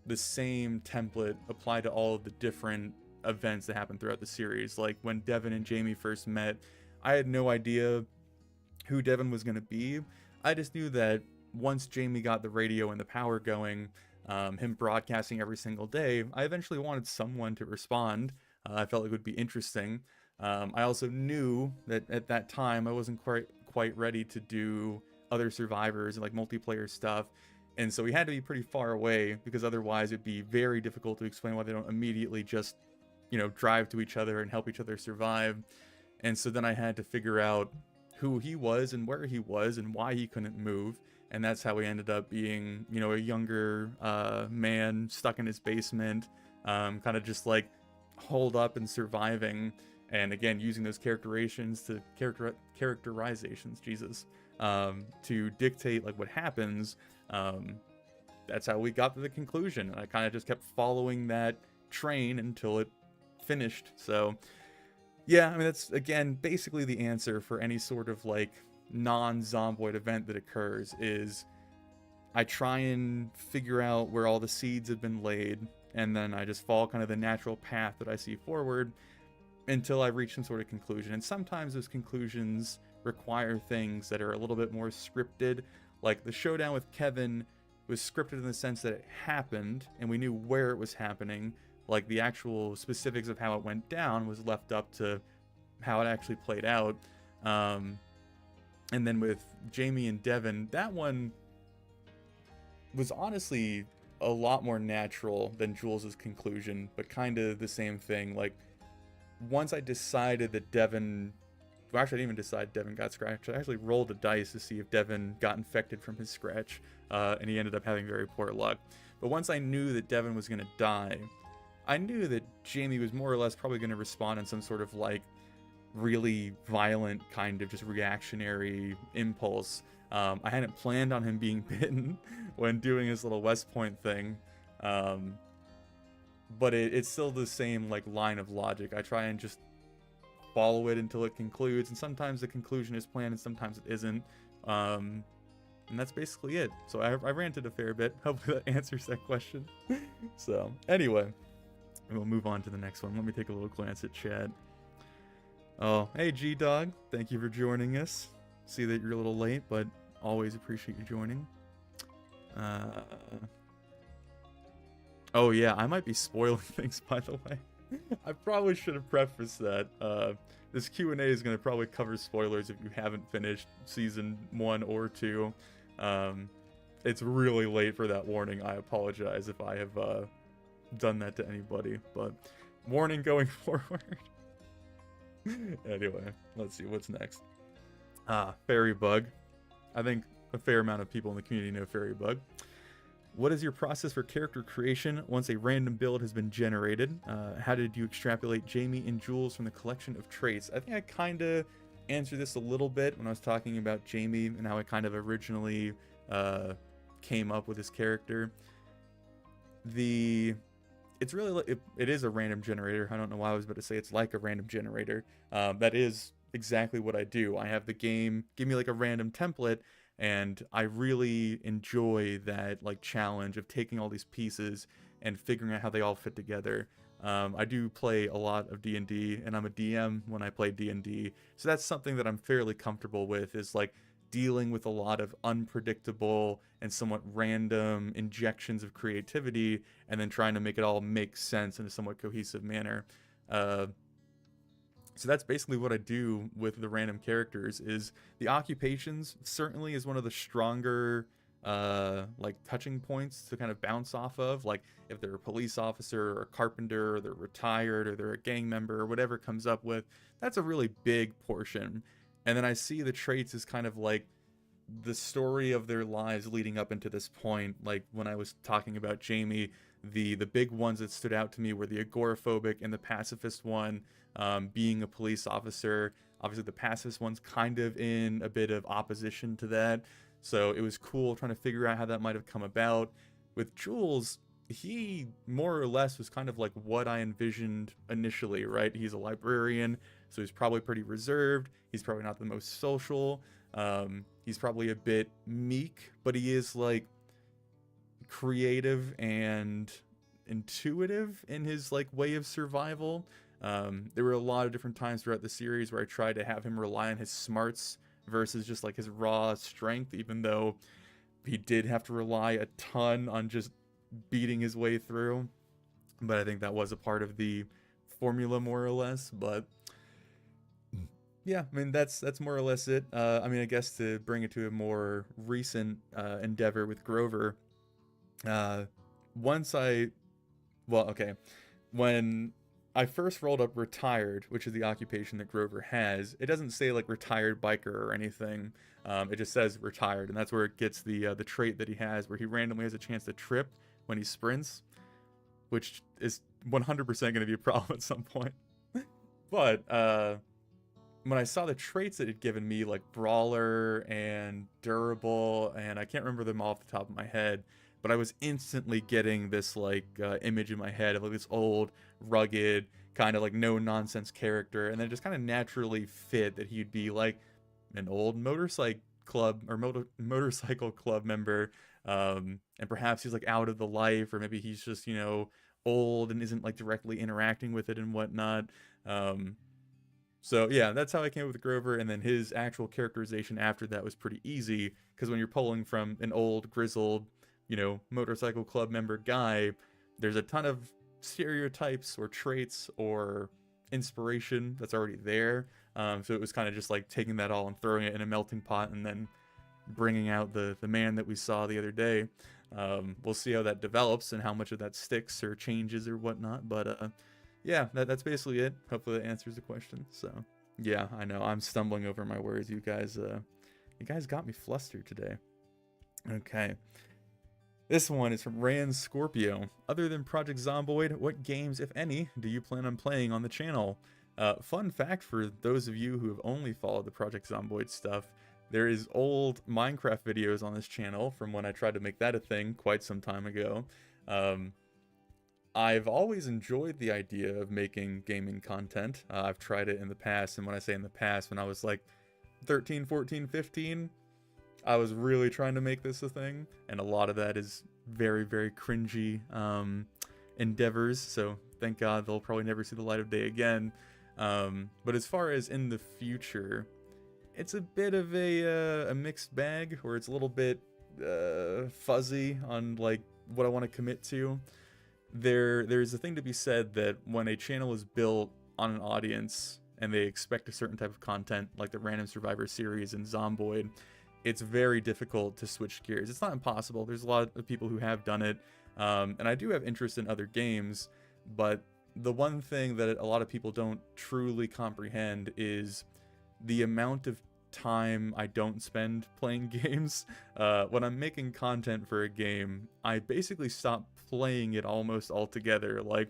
the same template applied to all of the different events that happen throughout the series. Like, when Devin and Jamie first met, I had no idea who Devin was going to be. I just knew that once Jamie got the radio and the power going, him broadcasting every single day, I eventually wanted someone to respond. I felt like it would be interesting. I also knew that at that time I wasn't quite ready to do other survivors and like multiplayer stuff, and so we had to be pretty far away, because otherwise it'd be very difficult to explain why they don't immediately just, you know, drive to each other and help each other survive. And so then I had to figure out who he was and where he was and why he couldn't move. And that's how we ended up being, you know, a younger man stuck in his basement, kind of just like holed up and surviving. And again, using those characterizations, Jesus, to dictate like what happens. That's how we got to the conclusion. And I kind of just kept following that train until it finished. So yeah, I mean, that's again basically the answer for any sort of like non-Zomboid event that occurs. Is I try and figure out where all the seeds have been laid, and then I just follow kind of the natural path that I see forward until I reach some sort of conclusion. And sometimes those conclusions require things that are a little bit more scripted. Like the showdown with Kevin was scripted in the sense that it happened and we knew where it was happening. Like the actual specifics of how it went down was left up to how it actually played out. And then with Jamie and Devin, that one was honestly a lot more natural than Jules's conclusion, but kind of the same thing. Like, once I decided that Devin, well, actually I didn't even decide Devin got scratched. I actually rolled a dice to see if Devin got infected from his scratch, and he ended up having very poor luck. But once I knew that Devin was going to die, I knew that Jamie was more or less probably going to respond in some sort of like really violent kind of just reactionary impulse. I hadn't planned on him being bitten when doing his little West Point thing. But it's still the same like line of logic. I try and just follow it until it concludes, and sometimes the conclusion is planned and sometimes it isn't. And that's basically it. So I ranted a fair bit. Hopefully that answers that question. So anyway, we'll move on to the next one. Let me take a little glance at chat. Oh, hey G-Dog, thank you for joining us. See that you're a little late, but always appreciate you joining. Oh yeah, I might be spoiling things, by the way. I probably should have prefaced that. This Q&A is going to probably cover spoilers if you haven't finished Season 1 or 2. It's really late for that warning. I apologize if I have done that to anybody, but warning going forward. Anyway, let's see, what's next? Fairy Bug. I think a fair amount of people in the community know Fairy Bug. What is your process for character creation once a random build has been generated? How did you extrapolate Jamie and Jules from the collection of traits? I think I kind of answered this a little bit when I was talking about Jamie and how I kind of originally came up with his character. It's really like, it is a random generator. I don't know why I was about to say it's like a random generator. That is exactly what I do. I have the game give me like a random template, and I really enjoy that like challenge of taking all these pieces and figuring out how they all fit together. I do play a lot of D&D, and I'm a DM when I play D&D, so that's something that I'm fairly comfortable with, is like dealing with a lot of unpredictable and somewhat random injections of creativity, and then trying to make it all make sense in a somewhat cohesive manner. So that's basically what I do with the random characters. Is the occupations certainly is one of the stronger like touching points to kind of bounce off of. Like if they're a police officer or a carpenter, or they're retired, or they're a gang member, or whatever it comes up with, that's a really big portion. And then I see the traits as kind of like the story of their lives leading up into this point. Like when I was talking about Jamie, the big ones that stood out to me were the agoraphobic and the pacifist one, being a police officer. Obviously the pacifist one's kind of in a bit of opposition to that, so it was cool trying to figure out how that might have come about. With Jules, he more or less was kind of like what I envisioned initially, right? He's a librarian, so he's probably pretty reserved. He's probably not the most social. He's probably a bit meek, but he is like creative and intuitive in his like way of survival. There were a lot of different times throughout the series where I tried to have him rely on his smarts versus just like his raw strength, even though he did have to rely a ton on just beating his way through. But I think that was a part of the formula, more or less. But yeah, I mean, that's more or less it. I mean, I guess to bring it to a more recent endeavor with Grover, once I, well, okay, when I first rolled up retired, which is the occupation that Grover has, it doesn't say like retired biker or anything. It just says retired, and that's where it gets the trait that he has, where he randomly has a chance to trip when he sprints, which is 100% going to be a problem at some point. But when I saw the traits that it had given me, like brawler and durable, and I can't remember them all off the top of my head, but I was instantly getting this like image in my head of like this old, rugged, kind of like no nonsense character, and then it just kind of naturally fit that he'd be like an old motorcycle club member, and perhaps he's like out of the life, or maybe he's just, you know, old and isn't like directly interacting with it and whatnot. So yeah, that's how I came up with Grover, and then his actual characterization after that was pretty easy, because when you're pulling from an old, grizzled, you know, motorcycle club member guy, there's a ton of stereotypes or traits or inspiration that's already there. So it was kind of just like taking that all and throwing it in a melting pot, and then bringing out the man that we saw the other day. We'll see how that develops and how much of that sticks or changes or whatnot, but yeah, that's basically it. Hopefully that answers the question. So yeah, I know I'm stumbling over my words. You guys got me flustered today. Okay. This one is from Rand Scorpio. Other than Project Zomboid, what games, if any, do you plan on playing on the channel? Fun fact for those of you who have only followed the Project Zomboid stuff, there is old Minecraft videos on this channel from when I tried to make that a thing quite some time ago. I've always enjoyed the idea of making gaming content. I've tried it in the past, and when I say in the past, when I was like 13, 14, 15, I was really trying to make this a thing, and a lot of that is very, very cringy endeavors, so thank God they'll probably never see the light of day again. But as far as in the future, it's a bit of a mixed bag, where it's a little bit fuzzy on like what I want to commit to. There's a thing to be said that when a channel is built on an audience and they expect a certain type of content, like the Random Survivor series and Zomboid, it's very difficult to switch gears. It's not impossible. There's a lot of people who have done it, and I do have interest in other games, but the one thing that a lot of people don't truly comprehend is the amount of time I don't spend playing games. When I'm making content for a game, I basically stop playing it almost altogether. Like,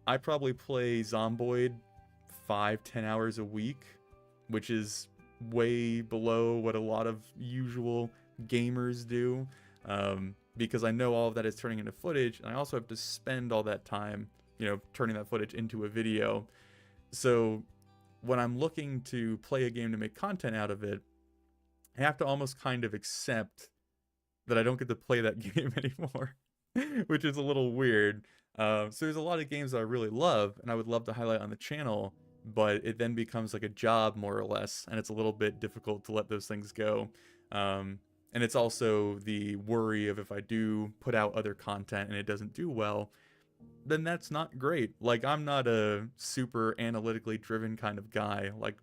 I probably play Zomboid 5-10 hours a week, which is way below what a lot of usual gamers do, because I know all of that is turning into footage, and I also have to spend all that time, turning that footage into a video. So when I'm looking to play a game to make content out of it, I have to almost kind of accept that I don't get to play that game anymore, which is a little weird. So there's a lot of games that I really love, and I would love to highlight on the channel, but it then becomes like a job, more or less, and it's a little bit difficult to let those things go. And it's also the worry of if I do put out other content and it doesn't do well, then that's not great. Like, I'm not a super analytically driven kind of guy. Like,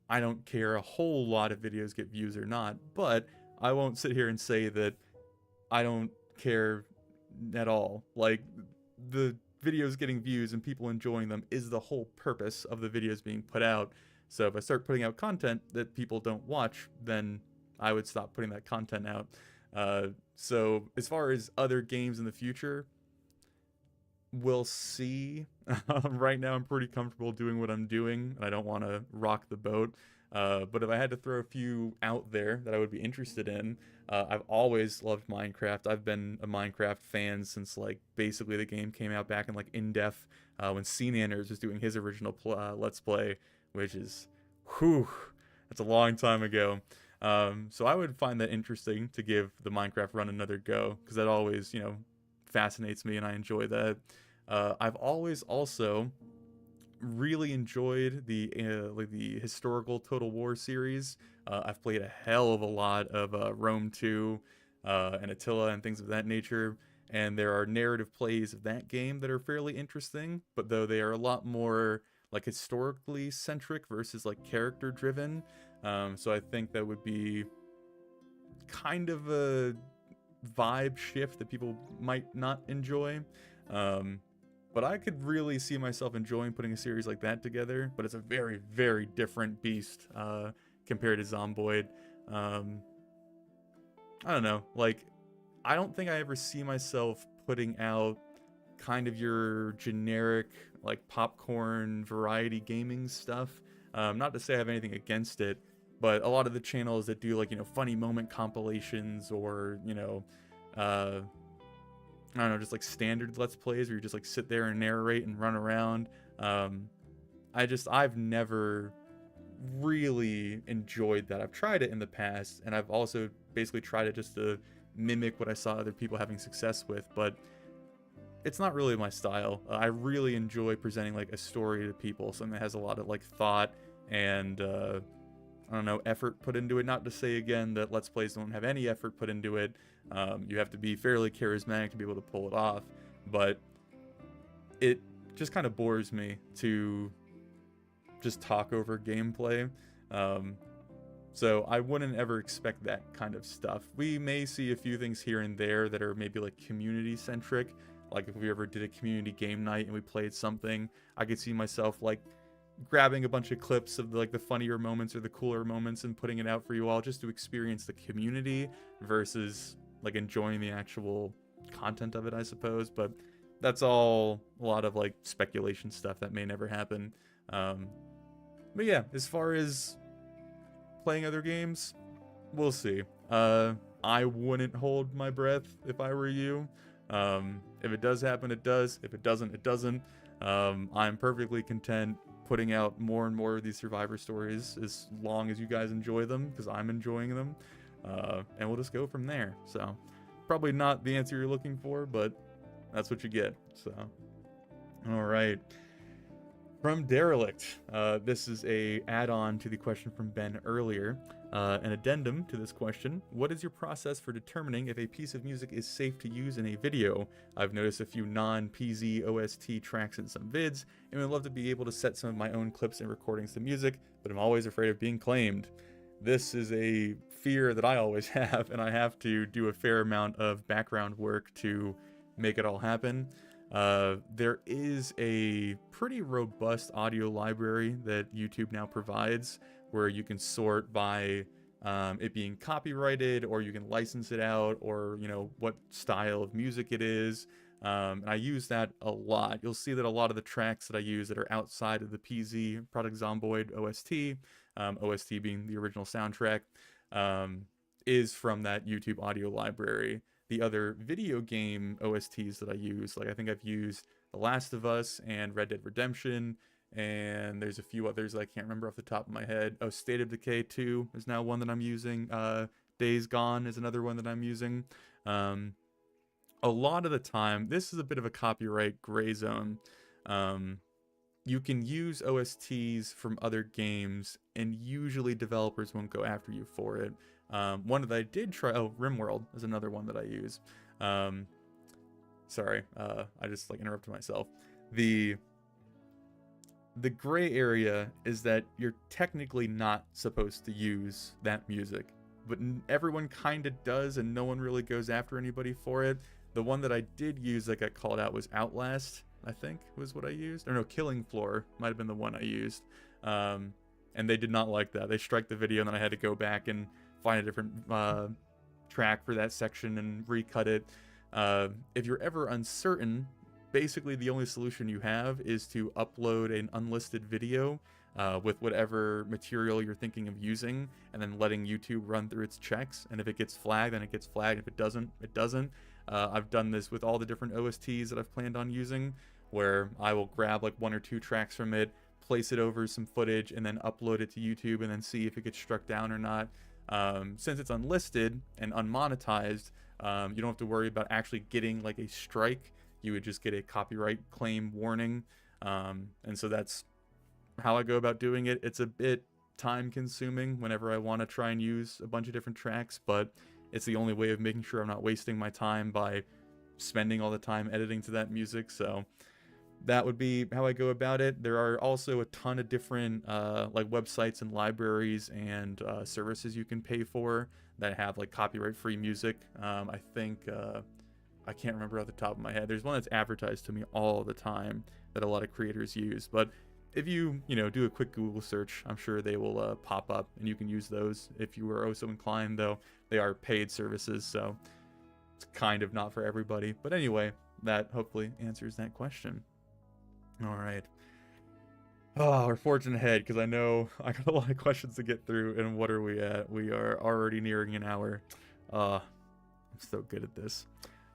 I don't care a whole lot if videos get views or not, but I won't sit here and say that I don't care at all. Like, the videos getting views and people enjoying them is the whole purpose of the videos being put out. So if I start putting out content that people don't watch, then I would stop putting that content out. So as far as other games in the future, we'll see. Right now I'm pretty comfortable doing what I'm doing, and I don't want to rock the boat. But if I had to throw a few out there that I would be interested in, I've always loved Minecraft. I've been a Minecraft fan since, like, basically the game came out back in, like, in-def, when Cnanders was doing his original Let's Play, which is, that's a long time ago. So I would find that interesting to give the Minecraft run another go, because that always, fascinates me, and I enjoy that. I've always also really enjoyed the historical Total War series. I've played a hell of a lot of Rome 2 and Attila and things of that nature, and there are narrative plays of that game that are fairly interesting, but though they are a lot more like historically centric versus like character driven. So I think that would be kind of a vibe shift that people might not enjoy. But I could really see myself enjoying putting a series like that together, but it's a very, very different beast compared to Zomboid. I don't know, like, I don't think I ever see myself putting out kind of your generic, like, popcorn variety gaming stuff. Not to say I have anything against it, but a lot of the channels that do, like, funny moment compilations, or, I don't know, just like standard Let's Plays where you just like sit there and narrate and run around. I've never really enjoyed that. I've tried it in the past, and I've also basically tried it just to mimic what I saw other people having success with, but it's not really my style. I really enjoy presenting like a story to people, something that has a lot of like thought and I don't know, effort put into it. Not to say again that Let's Plays don't have any effort put into it. You have to be fairly charismatic to be able to pull it off, but it just kind of bores me to just talk over gameplay. So I wouldn't ever expect that kind of stuff. We may see a few things here and there that are maybe like community centric. Like if we ever did a community game night and we played something, I could see myself like grabbing a bunch of clips of like the funnier moments or the cooler moments and putting it out for you all just to experience the community versus like enjoying the actual content of it, I suppose. But that's all a lot of like speculation stuff that may never happen. But yeah, as far as playing other games, we'll see. I wouldn't hold my breath if I were you. If it does happen, it does. If it doesn't, it doesn't. I'm perfectly content putting out more and more of these Survivor stories as long as you guys enjoy them, because I'm enjoying them. And we'll just go from there. So probably not the answer you're looking for, but that's what you get. So all right. From Derelict, this is a add-on to the question from Ben earlier. An addendum to this question: what is your process for determining if a piece of music is safe to use in a video? I've noticed a few non-PZ OST tracks in some vids, and would love to be able to set some of my own clips and recordings to music, but I'm always afraid of being claimed. This is a fear that I always have, and I have to do a fair amount of background work to make it all happen. There is a pretty robust audio library that YouTube now provides, where you can sort by it being copyrighted, or you can license it out, or what style of music it is. And I use that a lot. You'll see that a lot of the tracks that I use that are outside of the PZ Product Zomboid OST, OST being the original soundtrack, is from that YouTube audio library. The other video game OSTs that I use, like I think I've used The Last of Us and Red Dead Redemption, and there's a few others that I can't remember off the top of my head. Oh, State of Decay 2 is now one that I'm using. Days Gone is another one that I'm using. A lot of the time, this is a bit of a copyright gray zone. You can use OSTs from other games, and usually developers won't go after you for it. One that I did try, RimWorld is another one that I use. Sorry, I just interrupted myself. The gray area is that you're technically not supposed to use that music, but everyone kind of does, and no one really goes after anybody for it. The one that I did use that got called out was Outlast, I think was what I used. Or no, Killing Floor might have been the one I used. And they did not like that. They striked the video, and then I had to go back and find a different track for that section and recut it. If you're ever uncertain, basically the only solution you have is to upload an unlisted video with whatever material you're thinking of using, and then letting YouTube run through its checks. And if it gets flagged, then it gets flagged. If it doesn't, it doesn't. I've done this with all the different OSTs that I've planned on using, where I will grab one or two tracks from it, place it over some footage, and then upload it to YouTube, and then see if it gets struck down or not. Since it's unlisted and unmonetized, you don't have to worry about actually getting a strike. You would just get a copyright claim warning. And so that's how I go about doing it. It's a bit time consuming whenever I want to try and use a bunch of different tracks, but it's the only way of making sure I'm not wasting my time by spending all the time editing to that music. So that would be how I go about it. There are also a ton of different websites and libraries and services you can pay for that have copyright free music. I think I can't remember off the top of my head. There's one that's advertised to me all the time that a lot of creators use, but if you do a quick Google search, I'm sure they will pop up, and you can use those if you were so inclined, though they are paid services, so it's kind of not for everybody. But anyway, that hopefully answers that question. All right. Oh, we're forging ahead, because I know I got a lot of questions to get through, and what are we at? We are already nearing an hour. I'm so good at this.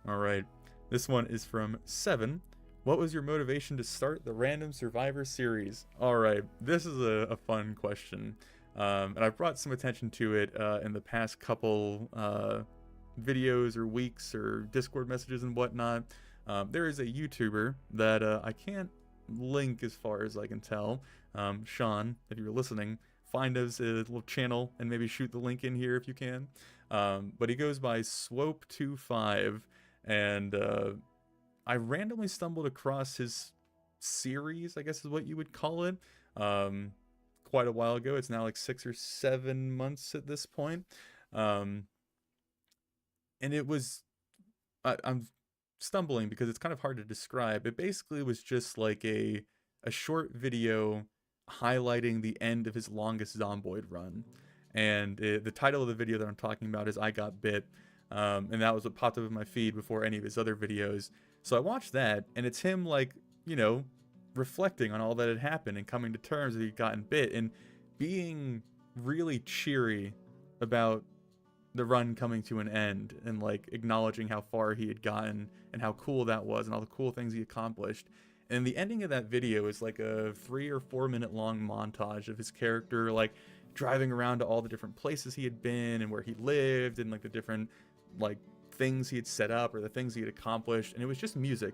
All right. This one is from 7. What was your motivation to start the Random Survivor series? All right, this is a fun question, and I've brought some attention to it in the past couple videos or weeks or Discord messages and whatnot. There is a YouTuber that I can't link as far as I can tell. Sean, if you're listening, find us a little channel and maybe shoot the link in here if you can. But he goes by Swope25, and I randomly stumbled across his series, I guess is what you would call it, quite a while ago. It's now 6 or 7 months at this point. And it was, I'm stumbling because it's kind of hard to describe. It basically was just a short video highlighting the end of his longest Zomboid run. And the title of the video that I'm talking about is I Got Bit. And that was what popped up in my feed before any of his other videos. So I watched that, and it's him reflecting on all that had happened and coming to terms that he'd gotten bit, and being really cheery about the run coming to an end, and acknowledging how far he had gotten and how cool that was and all the cool things he accomplished. And the ending of that video is a 3 or 4 minute long montage of his character driving around to all the different places he had been and where he lived, and the different things he had set up or the things he had accomplished. And it was just music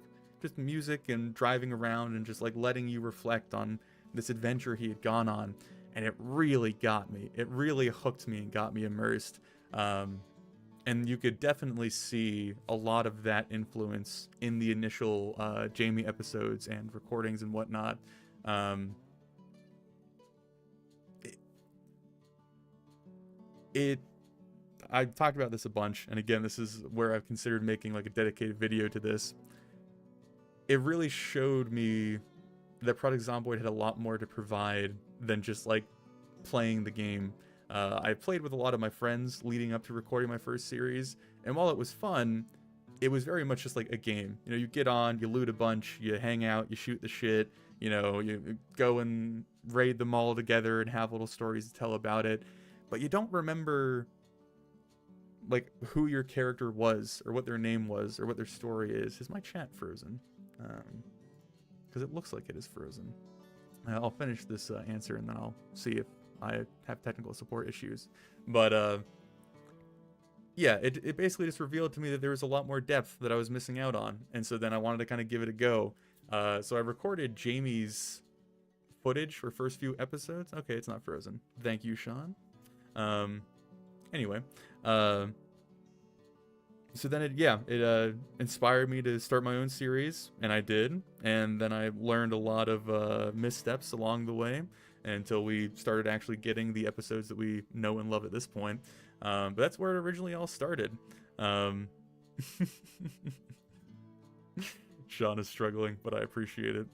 and driving around and just letting you reflect on this adventure he had gone on. And it really got me. It really hooked me and got me immersed. And you could definitely see a lot of that influence in the initial Jamie episodes and recordings and whatnot. I've talked about this a bunch, and again, this is where I've considered making a dedicated video to this. It really showed me that Project Zomboid had a lot more to provide than just playing the game. I played with a lot of my friends leading up to recording my first series, and while it was fun, it was very much just like a game. You know, you get on, you loot a bunch, you hang out, you shoot the shit, you know, you go and raid them all together and have little stories to tell about it, but you don't remember like who your character was or what their name was or what their story is. Is my chat frozen? Because it looks like it is frozen. I'll finish this answer and then I'll see if I have technical support issues. But yeah, it basically just revealed to me that there was a lot more depth that I was missing out on, and so then I wanted to kind of give it a go. So I recorded Jamie's footage for first few episodes. Okay, it's not frozen. Thank you, Sean. Anyway, so then it inspired me to start my own series, and I did. And then I learned a lot of missteps along the way until we started actually getting the episodes that we know and love at this point. But that's where it originally all started. Sean is struggling, but I appreciate it.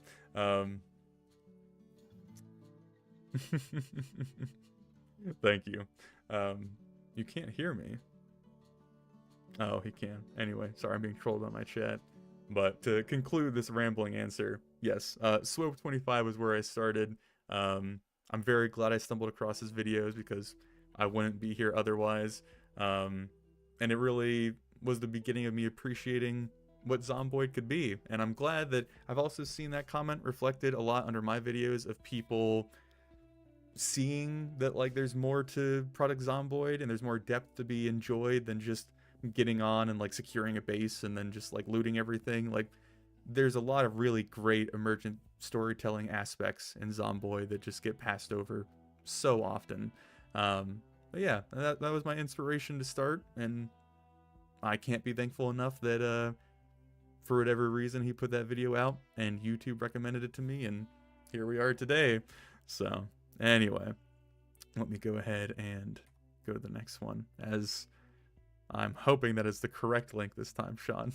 Thank you. You can't hear me. Oh, he can. Anyway, sorry, I'm being trolled by my chat. But to conclude this rambling answer, yes, Swope25 was where I started. I'm very glad I stumbled across his videos because I wouldn't be here otherwise. And it really was the beginning of me appreciating what Zomboid could be. And I'm glad that I've also seen that comment reflected a lot under my videos of people seeing that like there's more to Product Zomboid and there's more depth to be enjoyed than just getting on and like securing a base and then just like looting everything. Like there's a lot of really great emergent storytelling aspects in Zomboid that just get passed over so often. But yeah, that was my inspiration to start, and I can't be thankful enough that for whatever reason he put that video out and YouTube recommended it to me, and here we are today. So anyway, let me go ahead and go to the next one, as I'm hoping that is the correct link this time, Sean.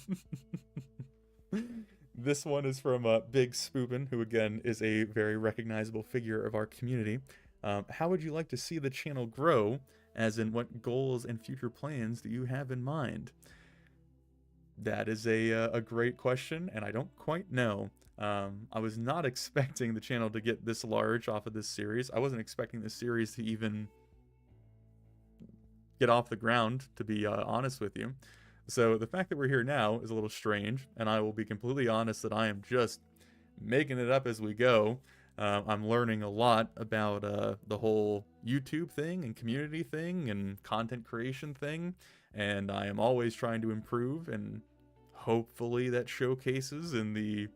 This one is from Big Spoopin, who again is a very recognizable figure of our community. How would you like to see the channel grow? As in, what goals and future plans do you have in mind? That is a great question, and I don't quite know. I was not expecting the channel to get this large off of this series. I wasn't expecting this series to even get off the ground, to be honest with you. So the fact that we're here now is a little strange, and I will be completely honest that I am just making it up as we go. I'm learning a lot about the whole YouTube thing and community thing and content creation thing, and I am always trying to improve, and hopefully that showcases in the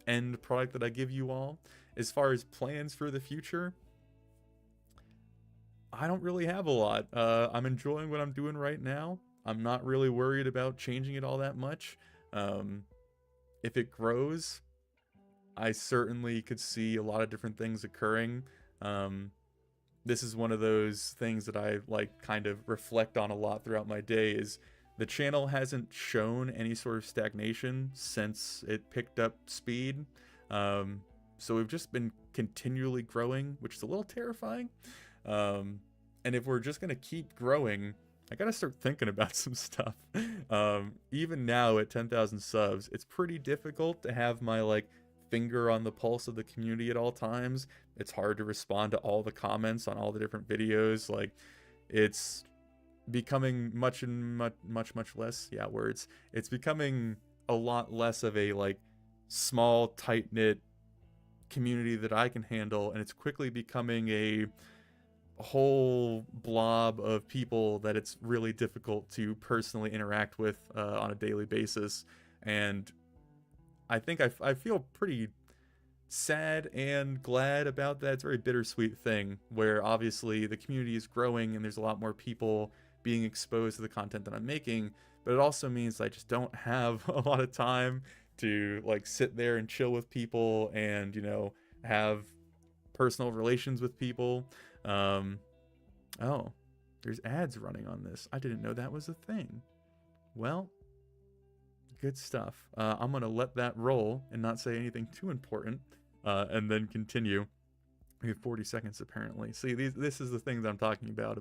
end product that I give you all. As far as plans for the future, I don't really have a lot. I'm enjoying what I'm doing right now. I'm not really worried about changing it all that much. If it grows, I certainly could see a lot of different things occurring. This is one of those things that I like kind of reflect on a lot throughout my day. Is the channel hasn't shown any sort of stagnation since it picked up speed. So we've just been continually growing, which is a little terrifying. And if we're just gonna keep growing, I gotta start thinking about some stuff. Even now at 10,000 subs, it's pretty difficult to have my like finger on the pulse of the community at all times. It's hard to respond to all the comments on all the different videos. Like, it's becoming much less, yeah, words. It's becoming a lot less of a like small, tight-knit community that I can handle, and it's quickly becoming a whole blob of people that it's really difficult to personally interact with on a daily basis. And I think I feel pretty sad and glad about that. It's a very bittersweet thing where obviously the community is growing and there's a lot more people being exposed to the content that I'm making, but it also means I just don't have a lot of time to like sit there and chill with people and, you know, have personal relations with people. Oh, there's ads running on this. I didn't know that was a thing. Well, good stuff. I'm gonna let that roll and not say anything too important, and then continue. We have 40 seconds apparently. See, this is the thing that I'm talking about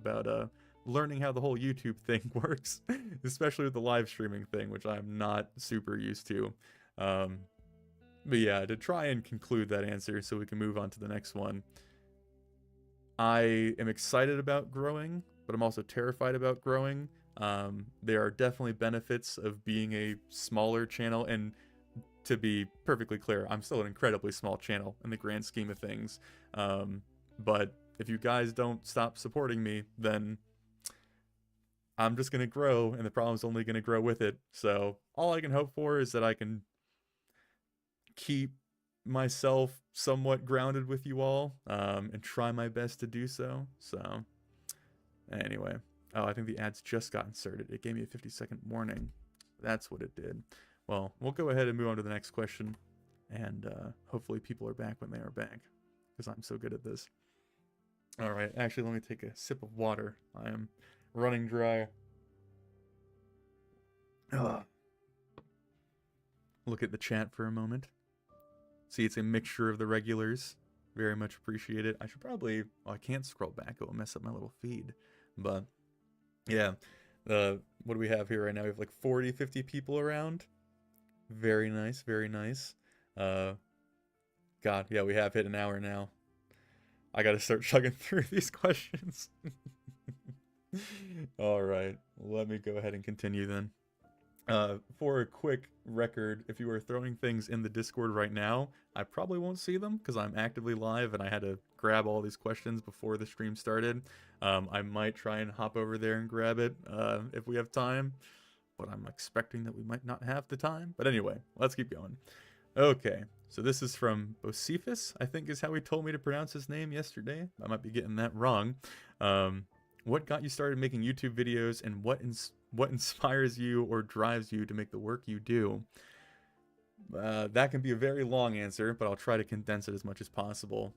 learning how the whole YouTube thing works, especially with the live streaming thing, which I'm not super used to. Um, but yeah, to try and conclude that answer so we can move on to the next one. I am excited about growing, but I'm also terrified about growing. There are definitely benefits of being a smaller channel, and to be perfectly clear, I'm still an incredibly small channel in the grand scheme of things. But if you guys don't stop supporting me, then I'm just going to grow, and the problem's only going to grow with it. So all I can hope for is that I can keep myself somewhat grounded with you all, and try my best to do so. So anyway, oh, I think the ads just got inserted. It gave me a 50-second warning. That's what it did. Well, we'll go ahead and move on to the next question, and hopefully people are back when they are back, because I'm so good at this. All right, actually, let me take a sip of water. I am running dry. Ugh. Look at the chat for a moment. See, it's a mixture of the regulars. Very much appreciate it. I should probably... Oh, I can't scroll back. It will mess up my little feed. But, yeah. What do we have here right now? We have like 40, 50 people around. Very nice, very nice. God, yeah, we have hit an hour now. I gotta start chugging through these questions. Alright, let me go ahead and continue then. For a quick record, if you are throwing things in the Discord right now, I probably won't see them because I'm actively live and I had to grab all these questions before the stream started. I might try and hop over there and grab it if we have time, but I'm expecting that we might not have the time. But anyway, let's keep going. Okay, so this is from Bocephus, I think is how he told me to pronounce his name yesterday. I might be getting that wrong. What got you started making YouTube videos, and what inspires you or drives you to make the work you do? That can be a very long answer, but I'll try to condense it as much as possible.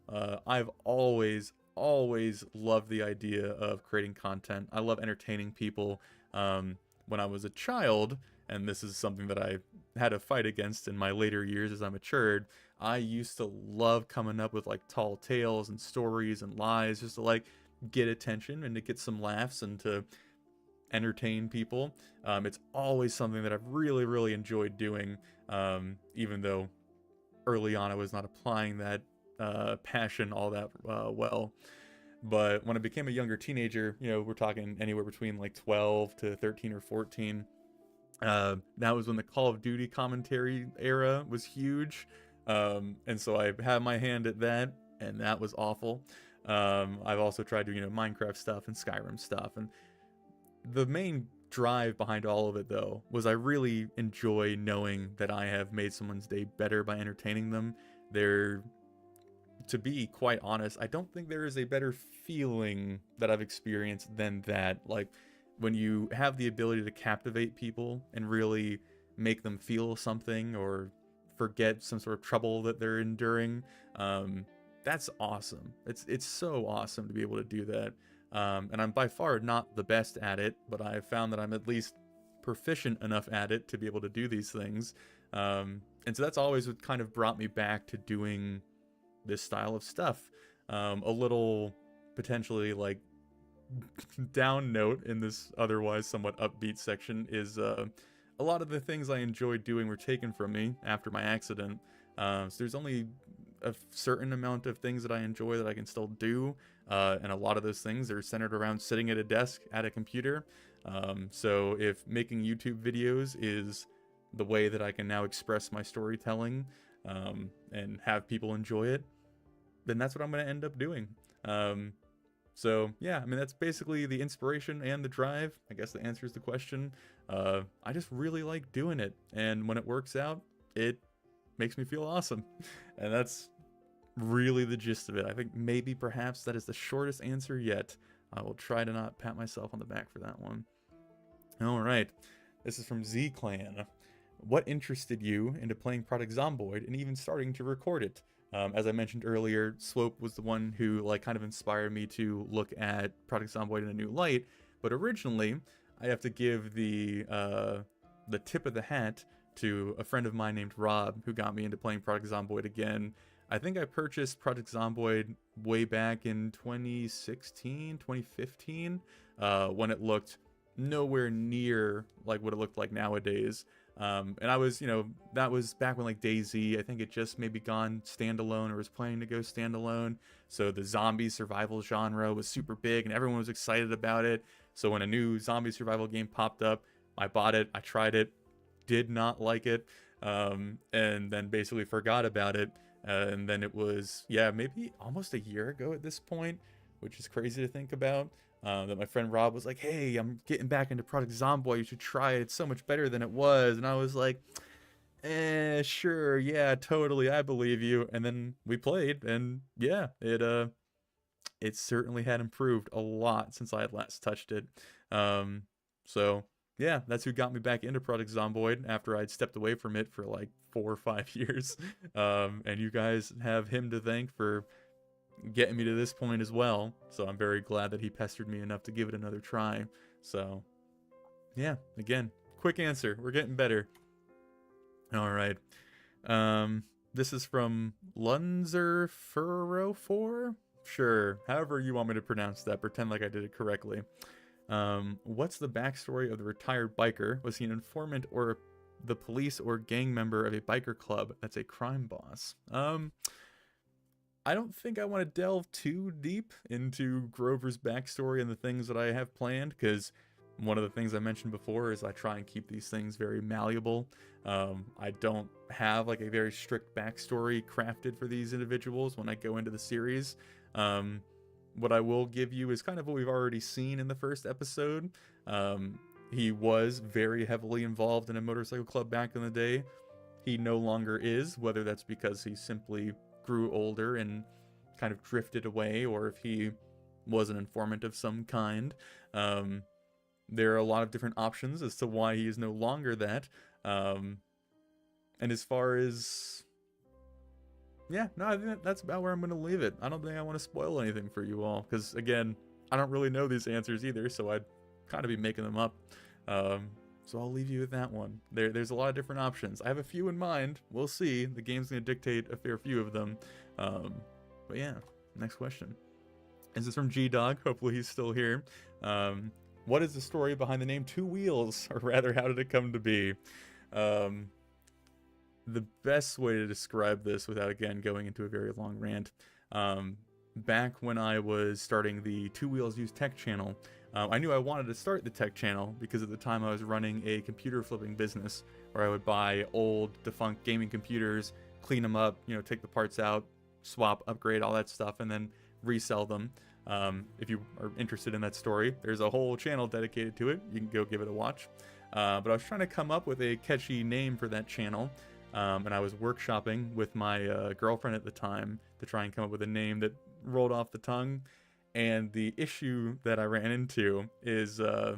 I've always loved the idea of creating content. I love entertaining people. When I was a child, and this is something that I had to fight against in my later years as I matured, I used to love coming up with like tall tales and stories and lies just to like get attention and to get some laughs and to entertain people. It's always something that I've really enjoyed doing, even though early on I was not applying that passion all that well. But when I became a younger teenager, you know, we're talking anywhere between like 12 to 13 or 14, that was when the Call of Duty commentary era was huge. And so I had my hand at that, and that was awful. I've also tried to, you know, Minecraft stuff and Skyrim stuff, and the main drive behind all of it, though, was I really enjoy knowing that I have made someone's day better by entertaining them. To be quite honest, I don't think there is a better feeling that I've experienced than that. Like, when you have the ability to captivate people and really make them feel something or forget some sort of trouble that they're enduring, that's awesome. It's so awesome to be able to do that. And I'm by far not the best at it, but I've found that I'm at least proficient enough at it to be able to do these things. And so that's always what kind of brought me back to doing this style of stuff. A little potentially like down note in this otherwise somewhat upbeat section is a lot of the things I enjoyed doing were taken from me after my accident. So there's only a certain amount of things that I enjoy that I can still do, and a lot of those things are centered around sitting at a desk at a computer. So if making YouTube videos is the way that I can now express my storytelling, and have people enjoy it, then that's what I'm going to end up doing. So yeah, I mean, that's basically the inspiration and the drive. I guess that answers the question. I just really like doing it, and when it works out, it makes me feel awesome. And that's really the gist of it. I think maybe perhaps that is the shortest answer yet. I will try to not pat myself on the back for that one. All right, this is from Z Clan. What interested you into playing Product Zomboid and even starting to record it? As I mentioned earlier, Swope was the one who like kind of inspired me to look at Product Zomboid in a new light. But originally, I have to give the tip of the hat to a friend of mine named Rob, who got me into playing Product Zomboid again. I think I purchased Project Zomboid way back in 2016, 2015, when it looked nowhere near like what it looked like nowadays. And I was, that was back when like DayZ, I think it just maybe gone standalone or was planning to go standalone. So the zombie survival genre was super big and everyone was excited about it. So when a new zombie survival game popped up, I bought it, I tried it, did not like it, and then basically forgot about it. And then it was, yeah, maybe almost a year ago at this point, which is crazy to think about, that my friend Rob was like, hey, I'm getting back into Project Zomboid, you should try it, it's so much better than it was. And I was like, sure, yeah, totally, I believe you. And then we played, and yeah, it certainly had improved a lot since I had last touched it. So yeah, that's who got me back into Project Zomboid after I'd stepped away from it for like 4 or 5 years. And you guys have him to thank for getting me to this point as well. So I'm very glad that he pestered me enough to give it another try. So yeah, again, quick answer. We're getting better. All right. This is from Lunzer404? Sure, however you want me to pronounce that, pretend like I did it correctly. What's the backstory of the retired biker? Was he an informant or the police or gang member of a biker club that's a crime boss? I don't think I want to delve too deep into Grover's backstory and the things that I have planned, because one of the things I mentioned before is I try and keep these things very malleable. I don't have like a very strict backstory crafted for these individuals when I go into the series. What I will give you is kind of what we've already seen in the first episode. He was very heavily involved in a motorcycle club back in the day. He no longer is, whether that's because he simply grew older and kind of drifted away, or if he was an informant of some kind. There are a lot of different options as to why he is no longer that. And as far as... yeah, no, I think that's about where I'm going to leave it. I don't think I want to spoil anything for you all, because, again, I don't really know these answers either, so I'd kind of be making them up. So I'll leave you with that one. There's a lot of different options. I have a few in mind. We'll see. The game's going to dictate a fair few of them. But yeah, next question. This is from G-Dog. Hopefully he's still here. What is the story behind the name Two Wheels? Or rather, how did it come to be? The best way to describe this without, again, going into a very long rant, back when I was starting the Two Wheels Used Tech channel, I knew I wanted to start the tech channel because at the time I was running a computer flipping business where I would buy old, defunct gaming computers, clean them up, take the parts out, swap, upgrade, all that stuff, and then resell them. If you are interested in that story, there's a whole channel dedicated to it. You can go give it a watch. But I was trying to come up with a catchy name for that channel. And I was workshopping with my girlfriend at the time to try and come up with a name that rolled off the tongue. And the issue that I ran into is I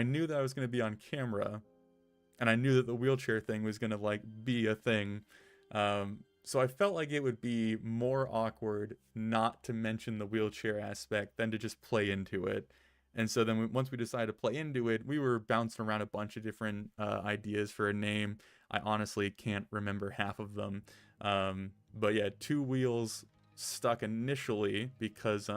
knew that I was going to be on camera, and I knew that the wheelchair thing was going to be a thing. So I felt like it would be more awkward not to mention the wheelchair aspect than to just play into it. And so then once we decided to play into it, we were bouncing around a bunch of different ideas for a name. I honestly can't remember half of them. But yeah, Two Wheels stuck initially because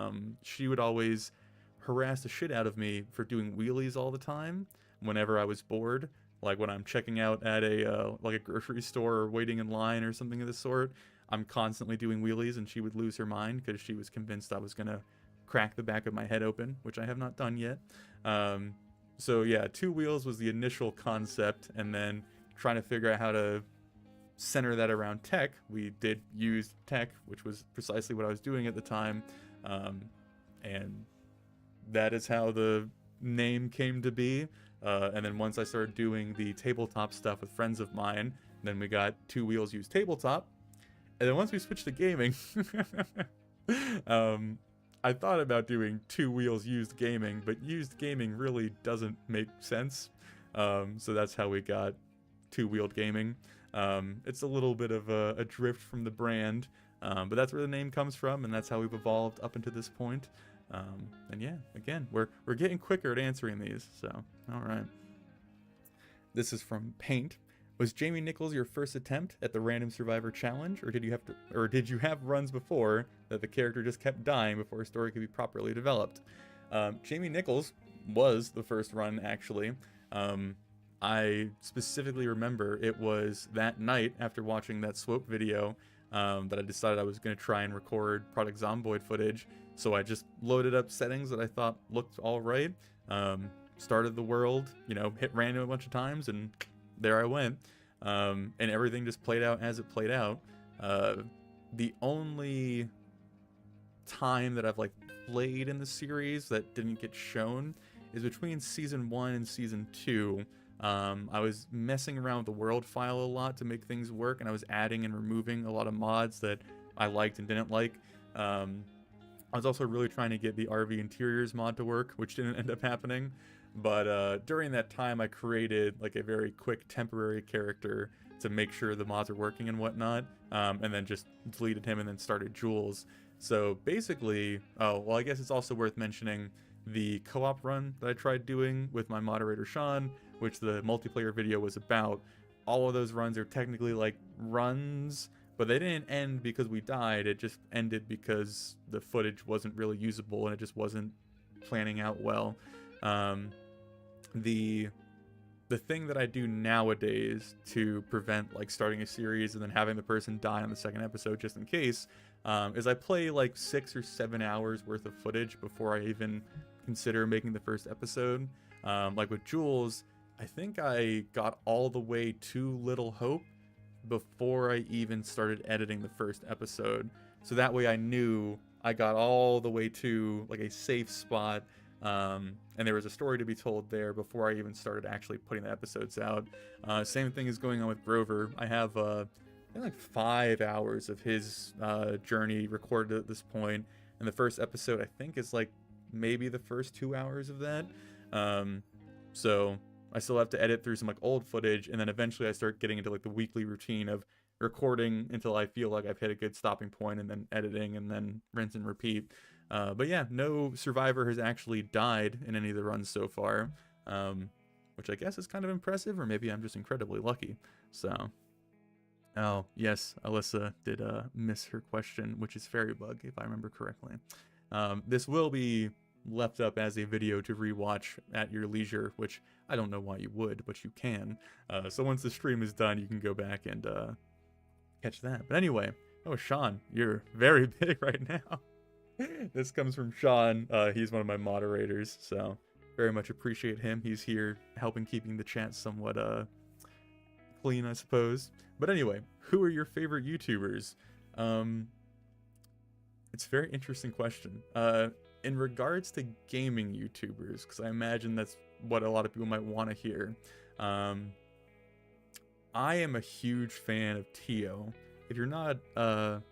she would always harass the shit out of me for doing wheelies all the time whenever I was bored. Like when I'm checking out at a grocery store or waiting in line or something of the sort, I'm constantly doing wheelies, and she would lose her mind because she was convinced I was gonna crack the back of my head open, which I have not done yet. So yeah, Two Wheels was the initial concept, and then trying to figure out how to center that around tech. We did use tech, which was precisely what I was doing at the time, and that is how the name came to be. And then once I started doing the tabletop stuff with friends of mine, then we got Two Wheels Used Tabletop. And then once we switched to gaming, I thought about doing Two Wheels Used Gaming, but used gaming really doesn't make sense. So that's how we got Two-Wheeled Gaming. It's a little bit of a drift from the brand, but that's where the name comes from, and that's how we've evolved up until this point. And yeah, again, we're getting quicker at answering these, so all right. This is from Paint. Was Jamie Nichols your first attempt at the Random Survivor Challenge, or did you have runs before that the character just kept dying before a story could be properly developed? Jamie Nichols was the first run, actually. I specifically remember it was that night after watching that Swope video that I decided I was going to try and record Product Zomboid footage. So I just loaded up settings that I thought looked all right, started the world, hit random a bunch of times, and there I went. And everything just played out as it played out. The only time that I've played in the series that didn't get shown is between season 1 and season 2. I was messing around with the world file a lot to make things work, and I was adding and removing a lot of mods that I liked and didn't like. I was also really trying to get the RV Interiors mod to work, which didn't end up happening. But during that time, I created a very quick temporary character to make sure the mods are working and whatnot, and then just deleted him and then started Jules. So basically, I guess it's also worth mentioning the co-op run that I tried doing with my moderator Sean, which the multiplayer video was about. All of those runs are technically runs, but they didn't end because we died. It just ended because the footage wasn't really usable and it just wasn't planning out well. The thing that I do nowadays to prevent starting a series and then having the person die on the second episode just in case, is I play 6 or 7 hours worth of footage before I even consider making the first episode. With Jules, I think I got all the way to Little Hope before I even started editing the first episode. So that way I knew I got all the way to a safe spot, and there was a story to be told there before I even started actually putting the episodes out. Same thing is going on with Grover. I have I think 5 hours of his journey recorded at this point, and the first episode I think is maybe the first 2 hours of that. So I still have to edit through some old footage, and then eventually I start getting into the weekly routine of recording until I feel like I've hit a good stopping point, and then editing, and then rinse and repeat. But yeah, no survivor has actually died in any of the runs so far, which I guess is kind of impressive, or maybe I'm just incredibly lucky. So, oh yes, Alyssa did miss her question, which is Fairy Bug, if I remember correctly. This will be left up as a video to rewatch at your leisure, which I don't know why you would, but you can. So once the stream is done, you can go back and catch that. But anyway, oh Sean, you're very big right now. This comes from Sean. He's one of my moderators, so very much appreciate him. He's here helping keeping the chat somewhat clean, I suppose. But anyway, who are your favorite YouTubers? It's a very interesting question. In regards to gaming YouTubers, because I imagine that's what a lot of people might want to hear, I am a huge fan of Tio. If you're not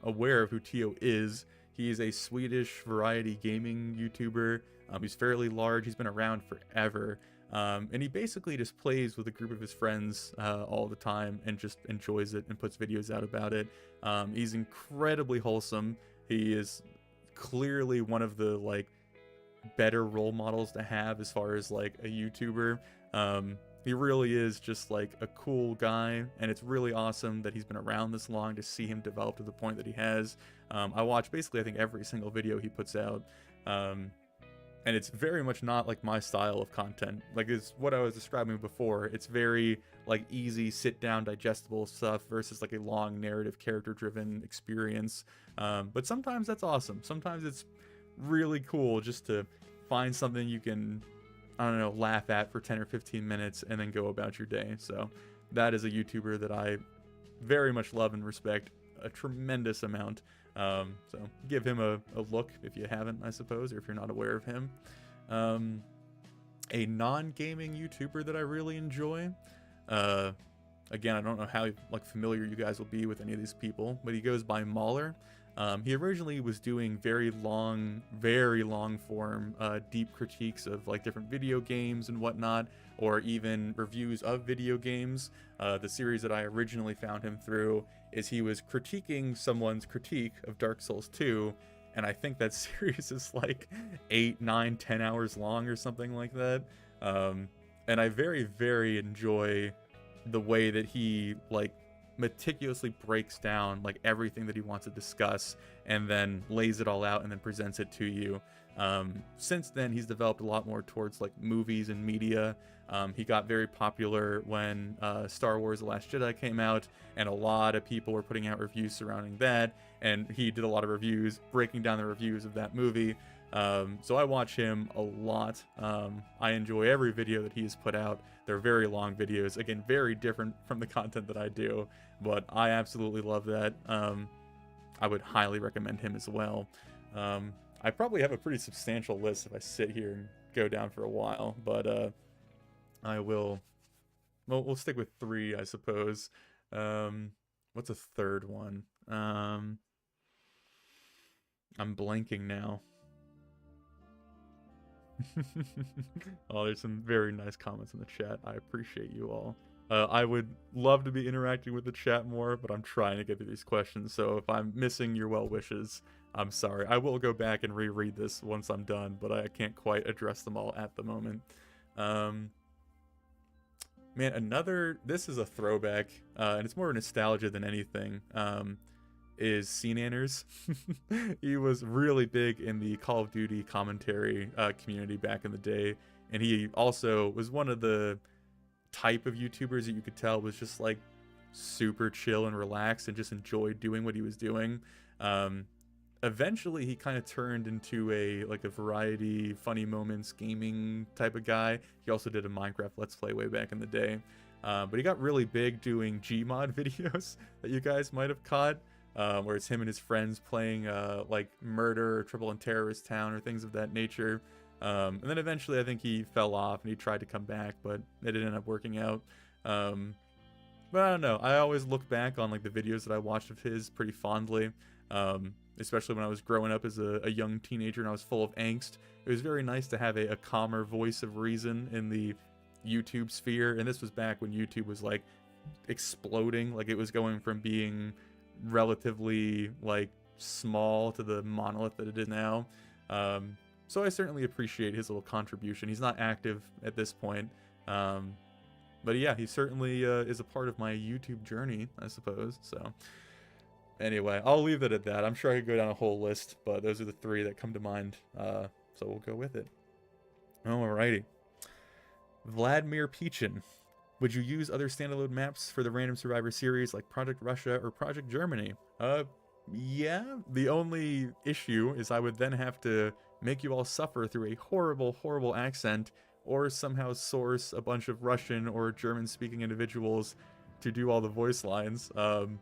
aware of who Tio is, he is a Swedish variety gaming YouTuber. He's fairly large. He's been around forever. And he basically just plays with a group of his friends all the time and just enjoys it and puts videos out about it. He's incredibly wholesome. He is clearly one of the better role models to have as far as a YouTuber. He really is just a cool guy, and it's really awesome that he's been around this long to see him develop to the point that he has. I watch basically I think every single video he puts out, and it's very much not my style of content. It's what I was describing before. It's very easy sit down digestible stuff versus a long narrative character driven experience. But sometimes that's awesome. Sometimes it's really cool just to find something you can, I don't know, laugh at for 10 or 15 minutes and then go about your day. So that is a YouTuber that I very much love and respect a tremendous amount. So give him a look if you haven't, I suppose, or if you're not aware of him. A non-gaming YouTuber that I really enjoy. Again, I don't know how familiar you guys will be with any of these people, but he goes by Mauler. He originally was doing very long form, deep critiques of different video games and whatnot, or even reviews of video games. The series that I originally found him through is he was critiquing someone's critique of Dark Souls 2, and I think that series is 8, 9, 10 hours long or something like that. And I very, very enjoy the way that he like meticulously breaks down like everything that he wants to discuss and then lays it all out and then presents it to you. Since then, he's developed a lot more towards like movies and media. He got very popular when Star Wars: The Last Jedi came out, and a lot of people were putting out reviews surrounding that, and he did a lot of reviews breaking down the reviews of that movie. So I watch him a lot. I enjoy every video that he has put out. They're very long videos, again, very different from the content that I do, but I absolutely love that. I would highly recommend him as well. I probably have a pretty substantial list if I sit here and go down for a while, but I will. Well, we'll stick with 3, I suppose. What's a third one? I'm blanking now. Oh, there's some very nice comments in the chat. I appreciate you all. I would love to be interacting with the chat more, but I'm trying to get through these questions, so if I'm missing your well wishes, I'm sorry. I will go back and reread this once I'm done, but I can't quite address them all at the moment. Man, this is a throwback, and it's more nostalgia than anything, is Cnanners. He was really big in the Call of Duty commentary community back in the day, and he also was one of the type of YouTubers that you could tell was just like super chill and relaxed and just enjoyed doing what he was doing. Eventually he kind of turned into a variety, funny moments, gaming type of guy. He also did a Minecraft Let's Play way back in the day. But he got really big doing Gmod videos that you guys might have caught, where it's him and his friends playing like Murder or Triple and Terrorist Town or things of that nature. And then eventually I think he fell off and he tried to come back, but it didn't end up working out. But I don't know. I always look back on like the videos that I watched of his pretty fondly, especially when I was growing up as a young teenager and I was full of angst. It was very nice to have a calmer voice of reason in the YouTube sphere, and this was back when YouTube was like exploding. Like it was going from being relatively like small to the monolith that it is now. So I certainly appreciate his little contribution. He's not active at this point, but yeah, he certainly is a part of my YouTube journey, I suppose. So anyway, I'll leave it at that. I'm sure I could go down a whole list, but those are the 3 that come to mind. So we'll go with it. Alrighty. Vladimir Peachin. Would you use other standalone maps for the Random Survivor series like Project Russia or Project Germany? Yeah. The only issue is I would then have to make you all suffer through a horrible, horrible accent, or somehow source a bunch of Russian or German-speaking individuals to do all the voice lines. I'm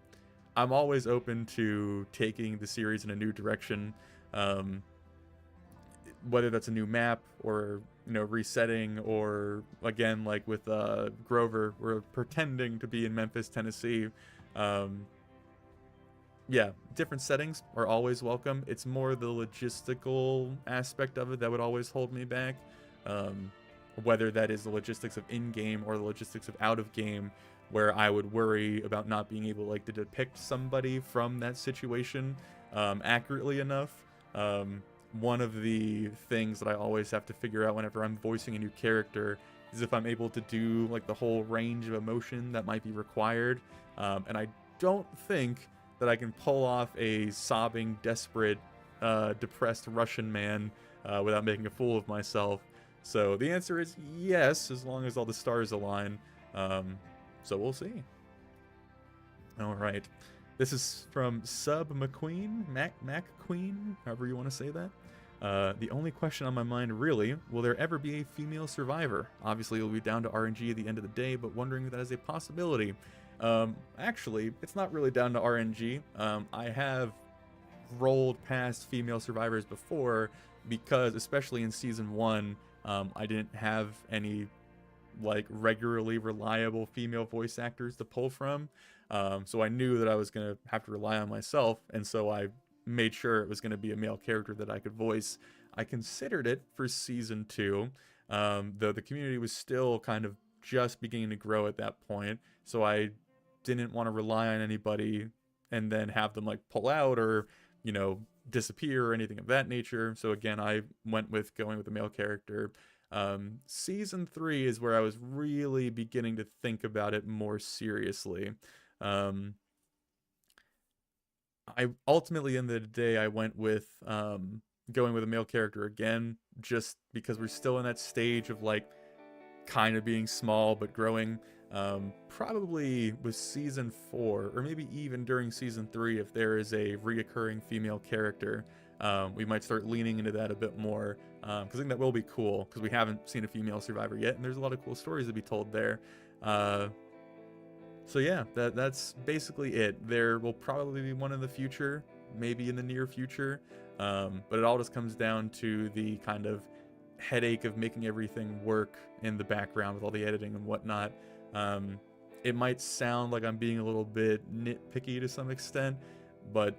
always open to taking the series in a new direction, whether that's a new map or, you know, resetting, or again, like with Grover, we're pretending to be in Memphis, Tennessee. Yeah, different settings are always welcome. It's more the logistical aspect of it that would always hold me back. Whether that is the logistics of in-game or the logistics of out-of-game, where I would worry about not being able like to depict somebody from that situation accurately enough. One of the things that I always have to figure out whenever I'm voicing a new character is if I'm able to do like the whole range of emotion that might be required. And I don't think that I can pull off a sobbing, desperate, depressed Russian man without making a fool of myself. So the answer is yes, as long as all the stars align. So we'll see. All right. This is from Sub McQueen, Mac Queen, however you want to say that. The only question on my mind, really, will there ever be a female survivor? Obviously, it'll be down to RNG at the end of the day, but wondering if that is a possibility. Actually, it's not really down to RNG. I have rolled past female survivors before because, especially in Season 1, I didn't have any like regularly reliable female voice actors to pull from. So I knew that I was going to have to rely on myself, and so I made sure it was going to be a male character that I could voice. I considered it for Season 2, though the community was still kind of just beginning to grow at that point, so I didn't want to rely on anybody and then have them like pull out or, you know, disappear or anything of that nature. So again, I went with going with a male character. Season 3 is where I was really beginning to think about it more seriously. Um, I ultimately, in the day, I went with going with a male character again, just because we're still in that stage of like kind of being small but growing. Probably with season 4, or maybe even during season 3, if there is a reoccurring female character, we might start leaning into that a bit more. Because I think that will be cool, because we haven't seen a female survivor yet, and there's a lot of cool stories to be told there. So yeah, that's basically it. There will probably be one in the future, maybe in the near future, but it all just comes down to the kind of headache of making everything work in the background with all the editing and whatnot. It might sound like I'm being a little bit nitpicky to some extent, but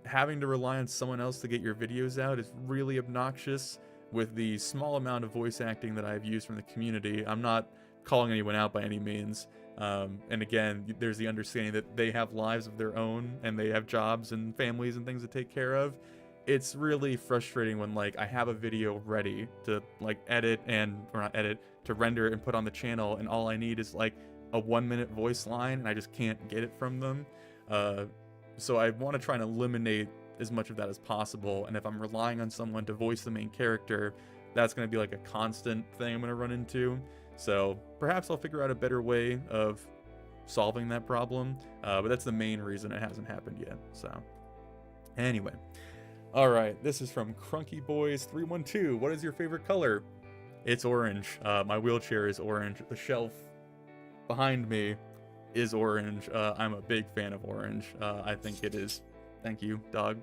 having to rely on someone else to get your videos out is really obnoxious with the small amount of voice acting that I've used from the community. I'm not calling anyone out by any means. And again, there's the understanding that they have lives of their own and they have jobs and families and things to take care of. It's really frustrating when like I have a video ready to like edit or not edit, to render and put on the channel, and all I need is like a 1-minute voice line and I just can't get it from them. So I want to try and eliminate as much of that as possible, and if I'm relying on someone to voice the main character, that's going to be like a constant thing I'm going to run into. So perhaps I'll figure out a better way of solving that problem, but that's the main reason it hasn't happened yet. So anyway, all right, this is from Crunky Boys 312. What is your favorite color? It's orange. My wheelchair is orange. The shelf behind me is orange. I'm a big fan of orange. I think it is, thank you, dog,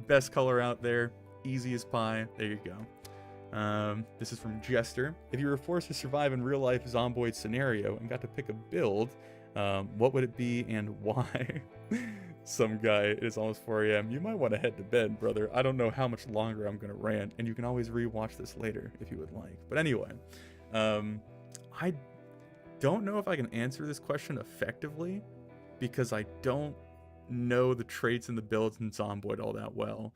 best color out there. Easy as pie. There you go. This is from Jester. If you were forced to survive in real life Zomboid scenario and got to pick a build, what would it be and why? Some guy, it is almost 4 a.m. You might want to head to bed, brother. I don't know how much longer I'm going to rant, and you can always rewatch this later if you would like. But anyway, I don't know if I can answer this question effectively because I don't know the traits and the builds in Zomboid all that well.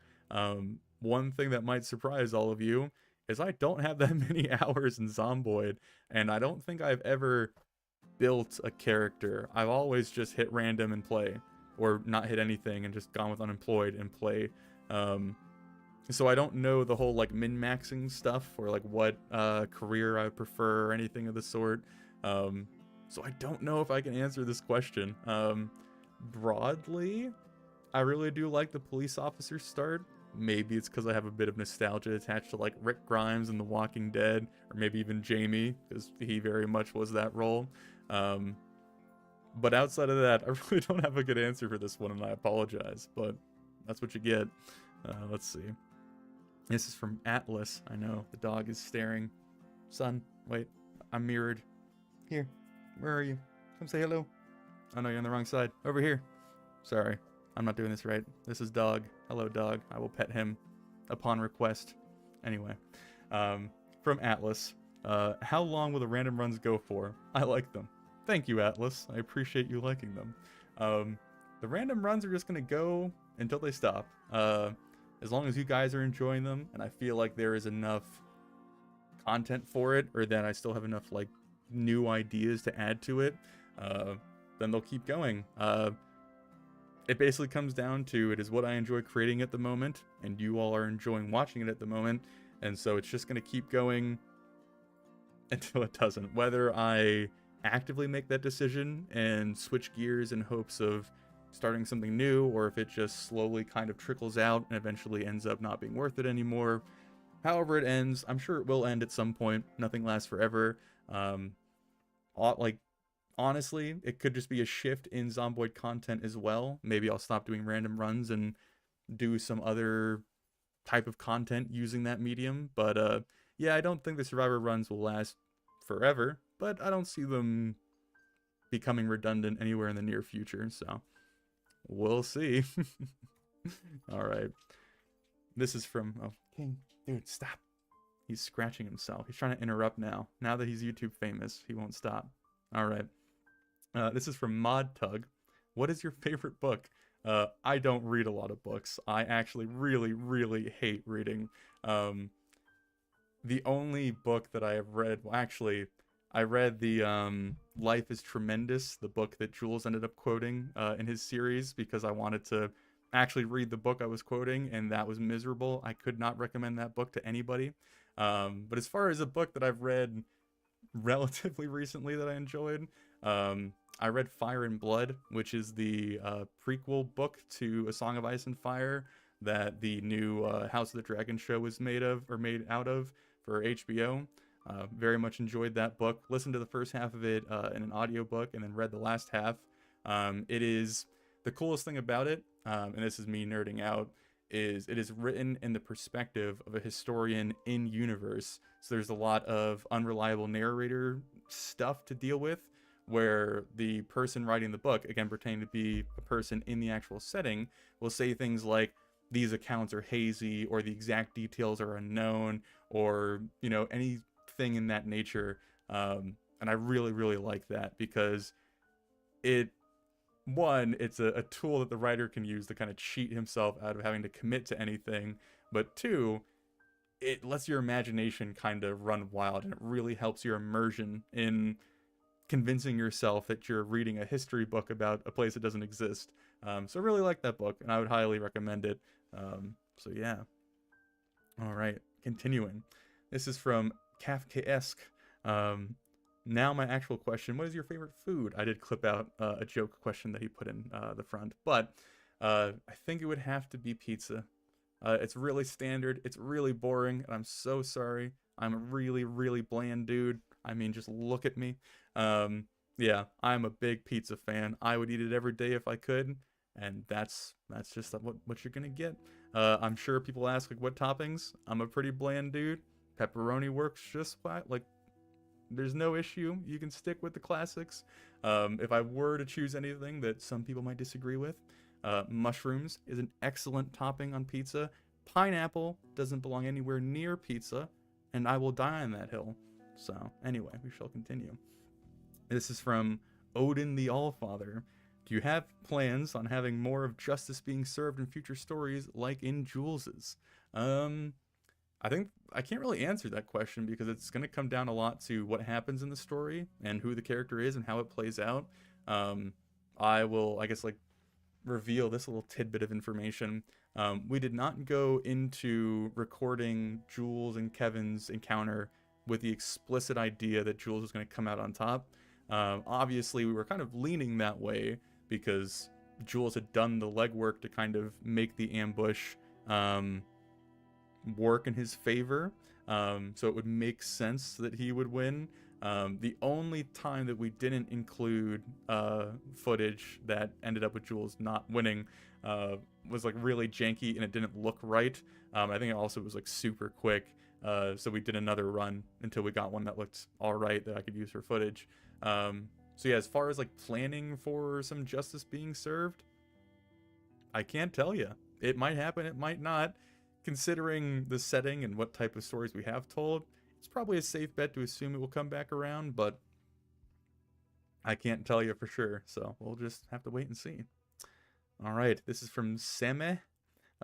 One thing that might surprise all of you is I don't have that many hours in Zomboid, and I don't think I've ever built a character. I've always just hit random and play, or not hit anything and just gone with unemployed and play. So I don't know the whole like min-maxing stuff or like what career I prefer or anything of the sort. So I don't know if I can answer this question. Broadly, I really do like the police officer start. Maybe it's because I have a bit of nostalgia attached to like Rick Grimes and The Walking Dead, or maybe even Jamie, because he very much was that role. But outside of that, I really don't have a good answer for this one, and I apologize, but that's what you get. Let's see. This is from Atlas. I know, the dog is staring. Son, wait, I'm mirrored. Here, where are you? Come say hello. Oh no, you're on the wrong side. Over here. Sorry, I'm not doing this right. This is dog. Hello, dog. I will pet him upon request. Anyway, from Atlas. How long will the random runs go for? I like them. Thank you, Atlas. I appreciate you liking them. The random runs are just going to go until they stop. As long as you guys are enjoying them, and I feel like there is enough content for it, or that I still have enough like new ideas to add to it, then they'll keep going. It basically comes down to, it is what I enjoy creating at the moment, and you all are enjoying watching it at the moment, and so it's just going to keep going until it doesn't. Whether I actively make that decision and switch gears in hopes of starting something new, or if it just slowly kind of trickles out and eventually ends up not being worth it anymore. However it ends, I'm sure it will end at some point. Nothing lasts forever. Like, honestly, it could just be a shift in Zomboid content as well. Maybe I'll stop doing random runs and do some other type of content using that medium. But yeah, I don't think the Survivor runs will last forever, but I don't see them becoming redundant anywhere in the near future, so we'll see. All right. This is from, oh, King, dude, stop. He's scratching himself. He's trying to interrupt now. Now that he's YouTube famous, he won't stop. All right. This is from Mod Tug. What is your favorite book? I don't read a lot of books. I actually really, really hate reading. the only book that I have read, well, actually, I read the Life is Tremendous, the book that Jules ended up quoting in his series, because I wanted to actually read the book I was quoting, and that was miserable. I could not recommend that book to anybody. But as far as a book that I've read relatively recently that I enjoyed, I read Fire and Blood, which is the prequel book to A Song of Ice and Fire that the new House of the Dragon show was made out of for HBO. Very much enjoyed that book. Listened to the first half of it in an audiobook and then read the last half. It is the coolest thing about it, and this is me nerding out, is it is written in the perspective of a historian in universe. So there's a lot of unreliable narrator stuff to deal with, where the person writing the book, again pretending to be a person in the actual setting, will say things like, these accounts are hazy, or the exact details are unknown, or, you know, anything in that nature. And I really, really like that, because it's a tool that the writer can use to kind of cheat himself out of having to commit to anything, but two, it lets your imagination kind of run wild, and it really helps your immersion in convincing yourself that you're reading a history book about a place that doesn't exist. So I really like that book, and I would highly recommend it. So yeah. All right, continuing. This is from Kafkaesque. Now my actual question: what is your favorite food? I did clip out a joke question that he put in the front, but I think it would have to be pizza. It's really standard. It's really boring, and I'm so sorry. I'm a really, really bland dude. I mean, just look at me. Yeah, I'm a big pizza fan. I would eat it every day if I could, and that's just what you're gonna get. I'm sure people ask like what toppings. I'm a pretty bland dude. Pepperoni works just fine. Like, there's no issue. You can stick with the classics. If I were to choose anything that some people might disagree with, mushrooms is an excellent topping on pizza. Pineapple doesn't belong anywhere near pizza, and I will die on that hill. So anyway, we shall continue. This is from Odin the Allfather. Do you have plans on having more of justice being served in future stories like in Jules's? I think I can't really answer that question, because it's going to come down a lot to what happens in the story and who the character is and how it plays out. I will, I guess, like, reveal this little tidbit of information. We did not go into recording Jules and Kevin's encounter with the explicit idea that Jules was going to come out on top. Obviously, we were kind of leaning that way because Jules had done the legwork to kind of make the ambush work in his favor. So it would make sense that he would win. The only time that we didn't include footage that ended up with Jules not winning was like really janky, and it didn't look right. I think it also was like super quick. So we did another run until we got one that looked all right that I could use for footage. So yeah, as far as like planning for some justice being served, I can't tell you. It might happen, it might not. Considering the setting and what type of stories we have told, it's probably a safe bet to assume it will come back around, but I can't tell you for sure, so we'll just have to wait and see. All right, this is from Seme.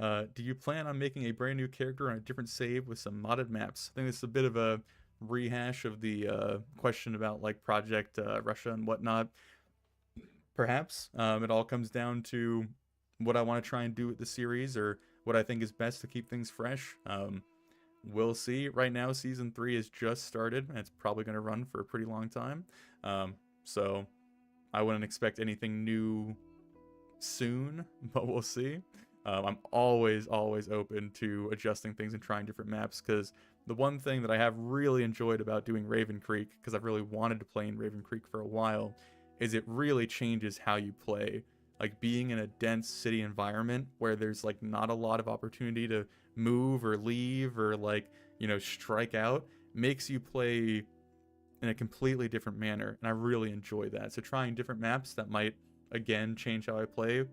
Do you plan on making a brand new character on a different save with some modded maps? I think this is a bit of a rehash of the question about like Project Russia and whatnot. Perhaps. It all comes down to what I want to try and do with the series, or what I think is best to keep things fresh. We'll see. Right now, season 3 has just started, and it's probably going to run for a pretty long time. So I wouldn't expect anything new soon, but we'll see. I'm always open to adjusting things and trying different maps, because the one thing that I have really enjoyed about doing Raven Creek, because I've really wanted to play in Raven Creek for a while, is it really changes how you play. Like, being in a dense city environment where there's like not a lot of opportunity to move or leave or like, you know, strike out, makes you play in a completely different manner, and I really enjoy that. So trying different maps that might again change how I play,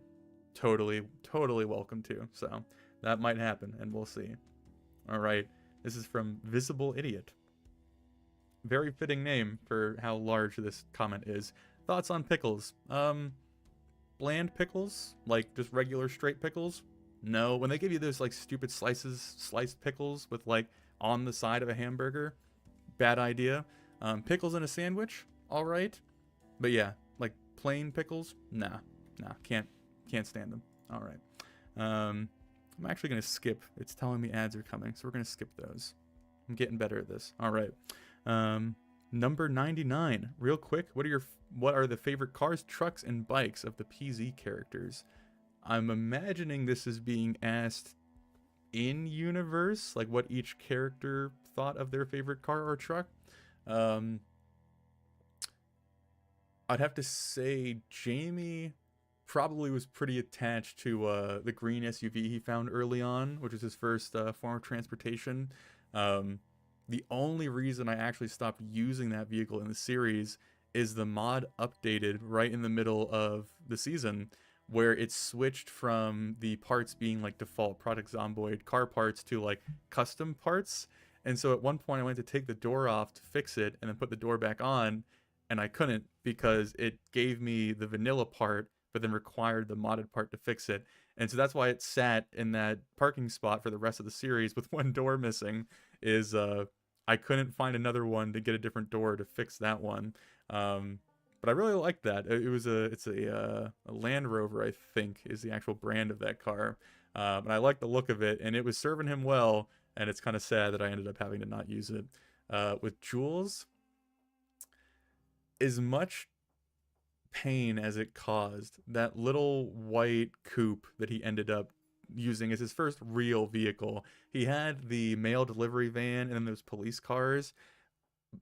totally welcome to. So that might happen, and we'll see. All right, this is from Visible Idiot. Very fitting name for how large this comment is. Thoughts on pickles? Bland pickles, like just regular straight pickles, No. When they give you those like stupid sliced pickles with like on the side of a hamburger, bad idea. Pickles in a sandwich, all right. But yeah, like plain pickles, nah, can't stand them. All right. I'm actually gonna skip. It's telling me ads are coming, so we're gonna skip those. I'm getting better at this. All right. Number 99. Real quick, what are the favorite cars, trucks, and bikes of the PZ characters? I'm imagining this is being asked in universe, like what each character thought of their favorite car or truck. I'd have to say Jamie probably was pretty attached to the green SUV he found early on, which was his first form of transportation. The only reason I actually stopped using that vehicle in the series is the mod updated right in the middle of the season, where it switched from the parts being like default product Zomboid car parts to like custom parts. And so at one point I went to take the door off to fix it and then put the door back on, and I couldn't because it gave me the vanilla part but then required the modded part to fix it. And so that's why it sat in that parking spot for the rest of the series with one door missing, is I couldn't find another one to get a different door to fix that one. But I really like that. It's a Land Rover, I think, is the actual brand of that car. And I like the look of it, and it was serving him well, and it's kind of sad that I ended up having to not use it. With Jules, as much pain as it caused, that little white coupe that he ended up using as his first real vehicle. He had the mail delivery van and then those police cars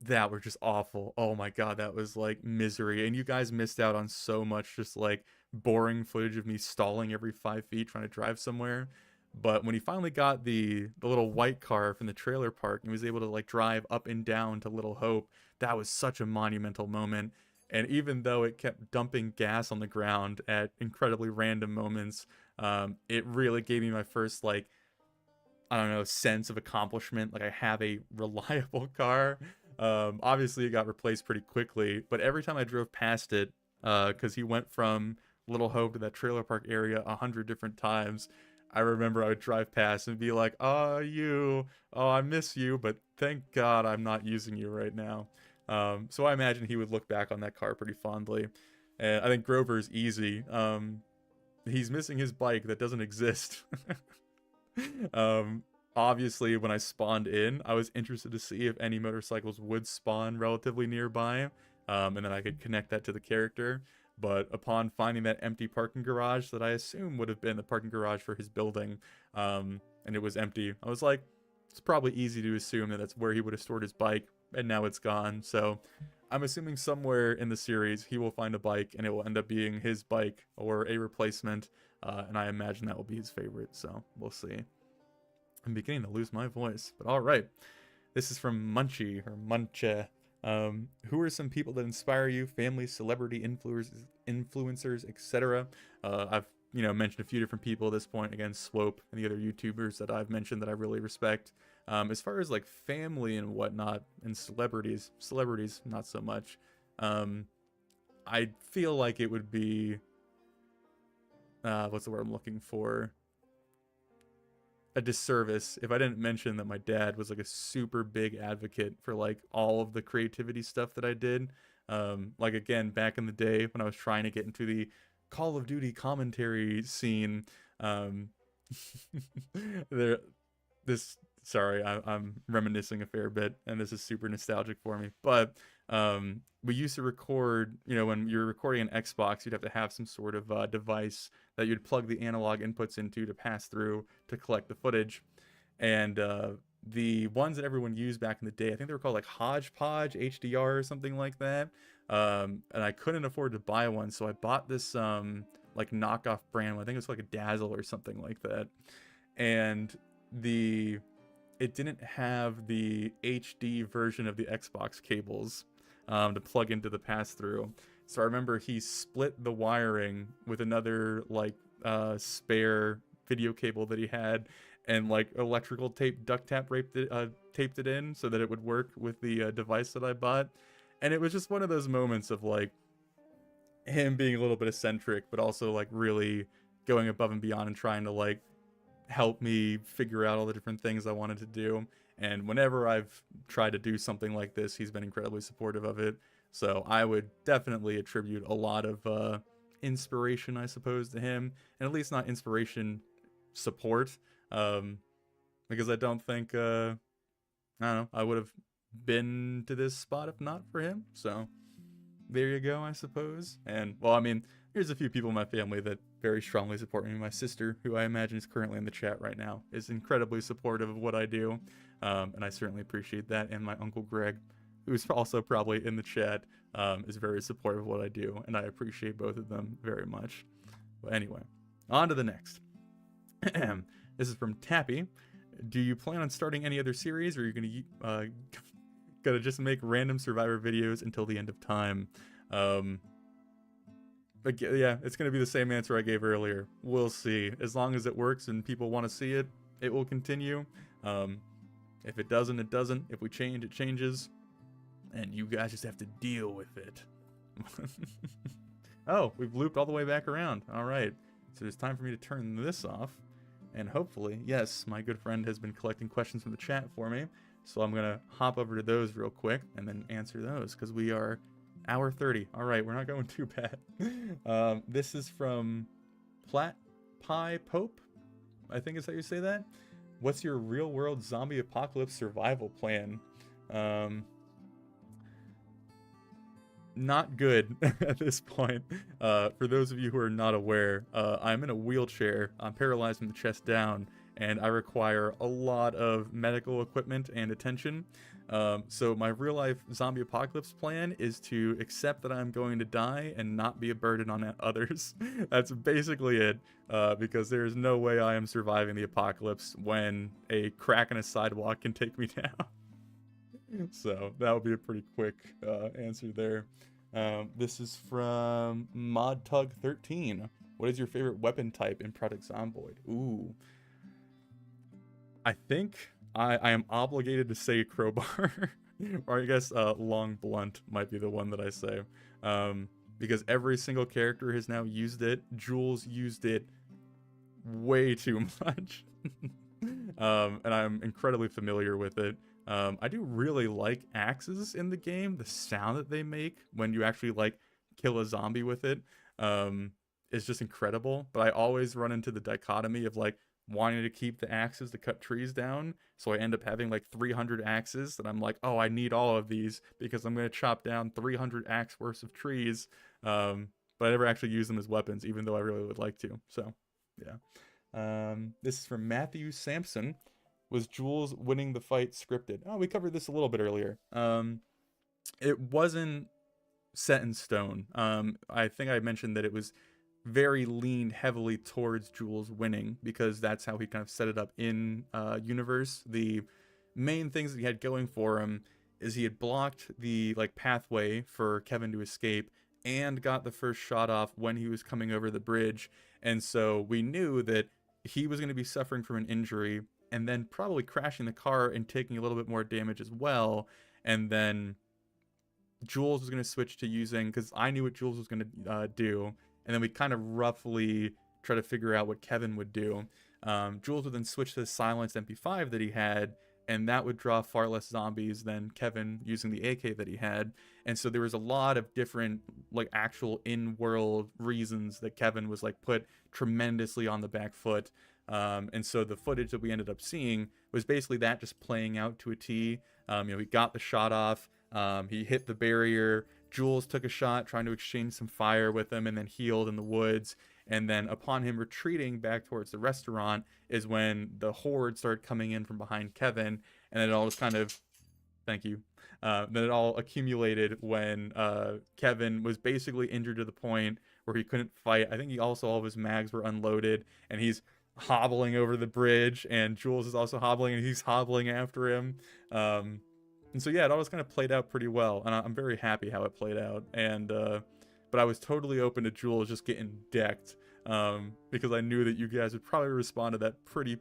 that were just awful. Oh my god, that was like misery. And you guys missed out on so much just like boring footage of me stalling every 5 feet trying to drive somewhere. But when he finally got the little white car from the trailer park and was able to like drive up and down to Little Hope, that was such a monumental moment. And even though it kept dumping gas on the ground at incredibly random moments, it really gave me my first, like, I don't know, sense of accomplishment. Like, I have a reliable car. Obviously, it got replaced pretty quickly, but every time I drove past it, because he went from Little Hope to that trailer park area 100 different times, I remember I would drive past and be like, oh, I miss you, but thank God I'm not using you right now. So I imagine he would look back on that car pretty fondly. And I think Grover's easy. He's missing his bike that doesn't exist. Obviously, when I spawned in, I was interested to see if any motorcycles would spawn relatively nearby, and then I could connect that to the character. But upon finding that empty parking garage that I assume would have been the parking garage for his building, and it was empty, I was like, it's probably easy to assume that that's where he would have stored his bike, and now it's gone. So I'm assuming somewhere in the series he will find a bike and it will end up being his bike or a replacement, and I imagine that will be his favorite, so we'll see. I'm beginning to lose my voice, but all right. This is from Munchie, or Munche. Who are some people that inspire you? Family, celebrity, influencers, etc. I've mentioned a few different people at this point. Again, Swope and the other YouTubers that I've mentioned that I really respect. As far as like family and whatnot, and celebrities not so much. I feel like it would be what's the word I'm looking for? A disservice if I didn't mention that my dad was like a super big advocate for like all of the creativity stuff that I did. Like again, back in the day when I was trying to get into the Call of Duty commentary scene, there, I'm reminiscing a fair bit, and this is super nostalgic for me. But we used to record, when you're recording an Xbox, you'd have to have some sort of device that you'd plug the analog inputs into to pass through to collect the footage. And the ones that everyone used back in the day, I think they were called like Hodgepodge HDR or something like that. And I couldn't afford to buy one, so I bought this like knockoff brand. I think it was like a Dazzle or something like that. And it didn't have the HD version of the Xbox cables to plug into the pass-through. So I remember he split the wiring with another like spare video cable that he had, and like electrical tape duct tape taped it in so that it would work with the device that I bought. And it was just one of those moments of like him being a little bit eccentric, but also like really going above and beyond and trying to like helped me figure out all the different things I wanted to do. And whenever I've tried to do something like this, he's been incredibly supportive of it. So I would definitely attribute a lot of inspiration, I suppose, to him, and at least not inspiration, support, um, because I don't think I don't know, I would have been to this spot if not for him. So there you go, I suppose. And well, I mean, there's a few people in my family that very strongly support me. My sister, who I imagine is currently in the chat right now, is incredibly supportive of what I do, and I certainly appreciate that. And my uncle Greg, who's also probably in the chat, is very supportive of what I do, and I appreciate both of them very much. But anyway, on to the next. This is from Tappy. Do you plan on starting any other series, or are you gonna just make random Survivor videos until the end of time? But yeah, it's gonna be the same answer I gave earlier. We'll see. As long as it works and people want to see it, it will continue. If it doesn't, it doesn't. If we change, it changes. And you guys just have to deal with it. Oh, we've looped all the way back around. All right. So it's time for me to turn this off. And hopefully, yes, my good friend has been collecting questions from the chat for me. So I'm going to hop over to those real quick and then answer those, because we are hour 30. All right, we're not going too bad. This is from Plat Pie Pope. I think is how you say that. What's your real world zombie apocalypse survival plan? Not good at this point. For those of you who are not aware, I'm in a wheelchair. I'm paralyzed from the chest down, and I require a lot of medical equipment and attention. So my real life zombie apocalypse plan is to accept that I'm going to die and not be a burden on others. That's basically it, because there's no way I am surviving the apocalypse when a crack in a sidewalk can take me down. So that would be a pretty quick answer there. This is from ModTug13. What is your favorite weapon type in Project Zomboid? Ooh. I think I am obligated to say crowbar. Or I guess long blunt might be the one that I say. Because every single character has now used it. Jules used it way too much. And I'm incredibly familiar with it. I do really like axes in the game. The sound that they make when you actually like kill a zombie with it is just incredible. But I always run into the dichotomy of like wanting to keep the axes to cut trees down. So I end up having like 300 axes that I'm like, oh, I need all of these because I'm going to chop down 300 axe worth of trees. But I never actually use them as weapons, even though I really would like to. So yeah. This is from Matthew Sampson. Was Jules winning the fight scripted? Oh, we covered this a little bit earlier. It wasn't set in stone. I think I mentioned that it was very leaned heavily towards Jules winning because that's how he kind of set it up in universe. The main things that he had going for him is he had blocked the like pathway for Kevin to escape and got the first shot off when he was coming over the bridge. And so we knew that he was going to be suffering from an injury and then probably crashing the car and taking a little bit more damage as well. And then Jules was going to switch to using, because I knew what Jules was going to do, and then we kind of roughly try to figure out what Kevin would do. Jules would then switch to the silenced MP5 that he had, and that would draw far less zombies than Kevin using the AK that he had. And so there was a lot of different like actual in-world reasons that Kevin was like put tremendously on the back foot. And so the footage that we ended up seeing was basically that just playing out to a T. He got the shot off, he hit the barrier, Jules took a shot trying to exchange some fire with him and then healed in the woods. And then upon him retreating back towards the restaurant is when the horde started coming in from behind Kevin, and then it all just kind of, thank you, then it all accumulated when Kevin was basically injured to the point where he couldn't fight. I think all of his mags were unloaded, and he's hobbling over the bridge, and Jules is also hobbling, and he's hobbling after him. And so yeah, it all just kind of played out pretty well, and I'm very happy how it played out. And but I was totally open to Jules just getting decked, because I knew that you guys would probably respond to that pretty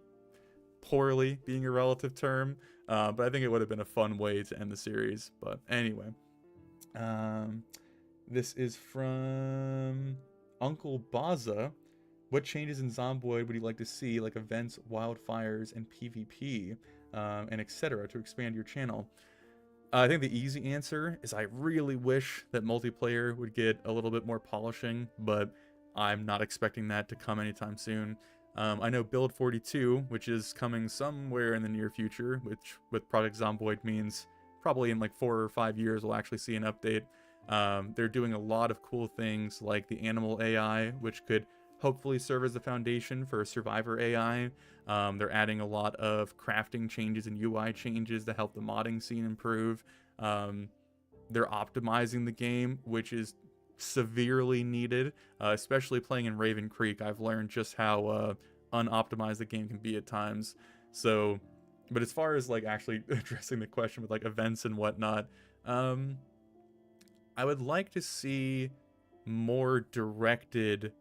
poorly, being a relative term. But I think it would have been a fun way to end the series. But anyway, this is from Uncle Baza. What changes in Zomboid would you like to see, like events, wildfires, and PvP, and etc., to expand your channel? I think the easy answer is I really wish that multiplayer would get a little bit more polishing, but I'm not expecting that to come anytime soon. I know Build 42, which is coming somewhere in the near future, which with Project Zomboid means probably in like 4 or 5 years we'll actually see an update. They're doing a lot of cool things like the animal AI, which could hopefully serve as the foundation for Survivor AI. They're adding a lot of crafting changes and UI changes to help the modding scene improve. They're optimizing the game, which is severely needed, especially playing in Raven Creek. I've learned just how unoptimized the game can be at times. So, but as far as like actually addressing the question with like events and whatnot, I would like to see more directed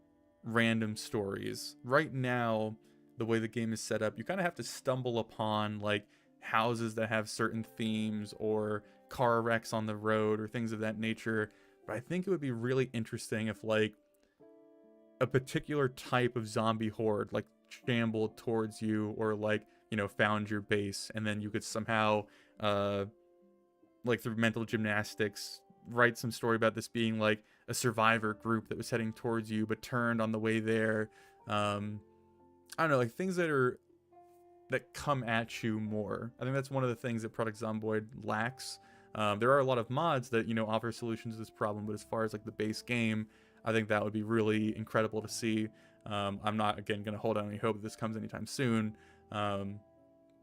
random stories. Right now, the way the game is set up, you kind of have to stumble upon like houses that have certain themes or car wrecks on the road or things of that nature. But I think it would be really interesting if like a particular type of zombie horde like shambled towards you, or like, you know, found your base, and then you could somehow like through mental gymnastics write some story about this being like a survivor group that was heading towards you but turned on the way there. I don't know, like things that come at you more. I think that's one of the things that Project Zomboid lacks. There are a lot of mods that, you know, offer solutions to this problem, but as far as like the base game, I think that would be really incredible to see. I'm not, again, going to hold out any hope that this comes anytime soon,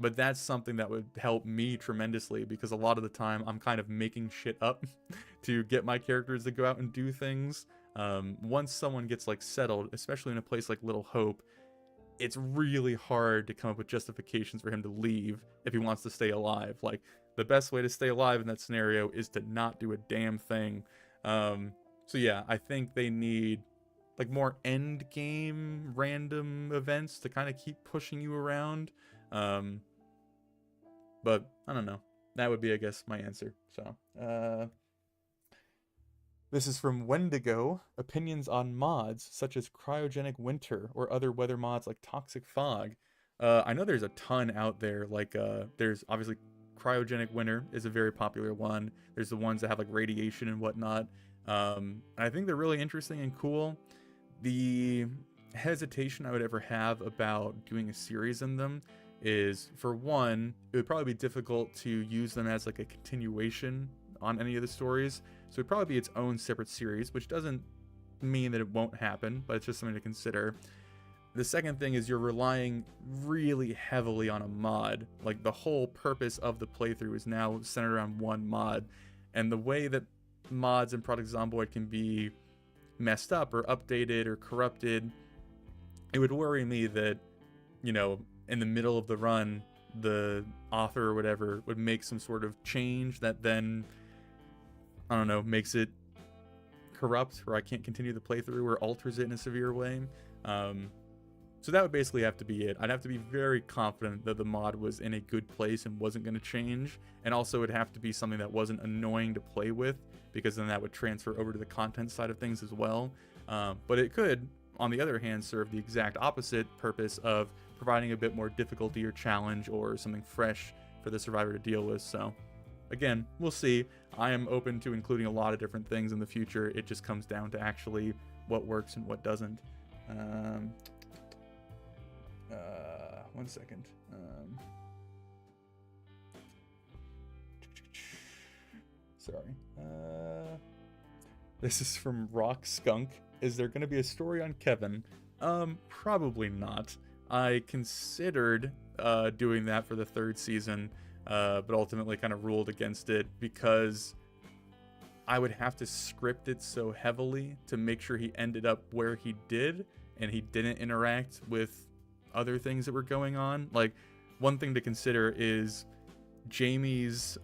but that's something that would help me tremendously, because a lot of the time I'm kind of making shit up to get my characters to go out and do things. Once someone gets like settled, especially in a place like Little Hope, it's really hard to come up with justifications for him to leave if he wants to stay alive. Like, the best way to stay alive in that scenario is to not do a damn thing. So yeah, I think they need like more end game random events to kind of keep pushing you around. But I don't know. That would be, I guess, my answer. So, this is from Wendigo. Opinions on mods such as cryogenic winter or other weather mods like toxic fog. I know there's a ton out there. Like, there's obviously cryogenic winter is a very popular one. There's the ones that have like radiation and whatnot. I think they're really interesting and cool. The hesitation I would ever have about doing a series in them is, for one, it would probably be difficult to use them as like a continuation on any of the stories. So it'd probably be its own separate series, which doesn't mean that it won't happen, but it's just something to consider. The second thing is you're relying really heavily on a mod. Like, the whole purpose of the playthrough is now centered around one mod. And the way that mods in Project Zomboid can be messed up or updated or corrupted, it would worry me that, you know, in the middle of the run, the author or whatever would make some sort of change that then, I don't know, makes it corrupt, or I can't continue the playthrough, or alters it in a severe way. So that would basically have to be it. I'd have to be very confident that the mod was in a good place and wasn't going to change, and also it'd have to be something that wasn't annoying to play with, because then that would transfer over to the content side of things as well. But it could, on the other hand, serve the exact opposite purpose of providing a bit more difficulty or challenge or something fresh for the survivor to deal with. So again, we'll see. I am open to including a lot of different things in the future. It just comes down to actually what works and what doesn't. One second. Sorry. This is from Rock Skunk. Is there going to be a story on Kevin? Probably not. I considered doing that for the 3rd season, but ultimately kind of ruled against it because I would have to script it so heavily to make sure he ended up where he did and he didn't interact with other things that were going on. Like, one thing to consider is Jamie's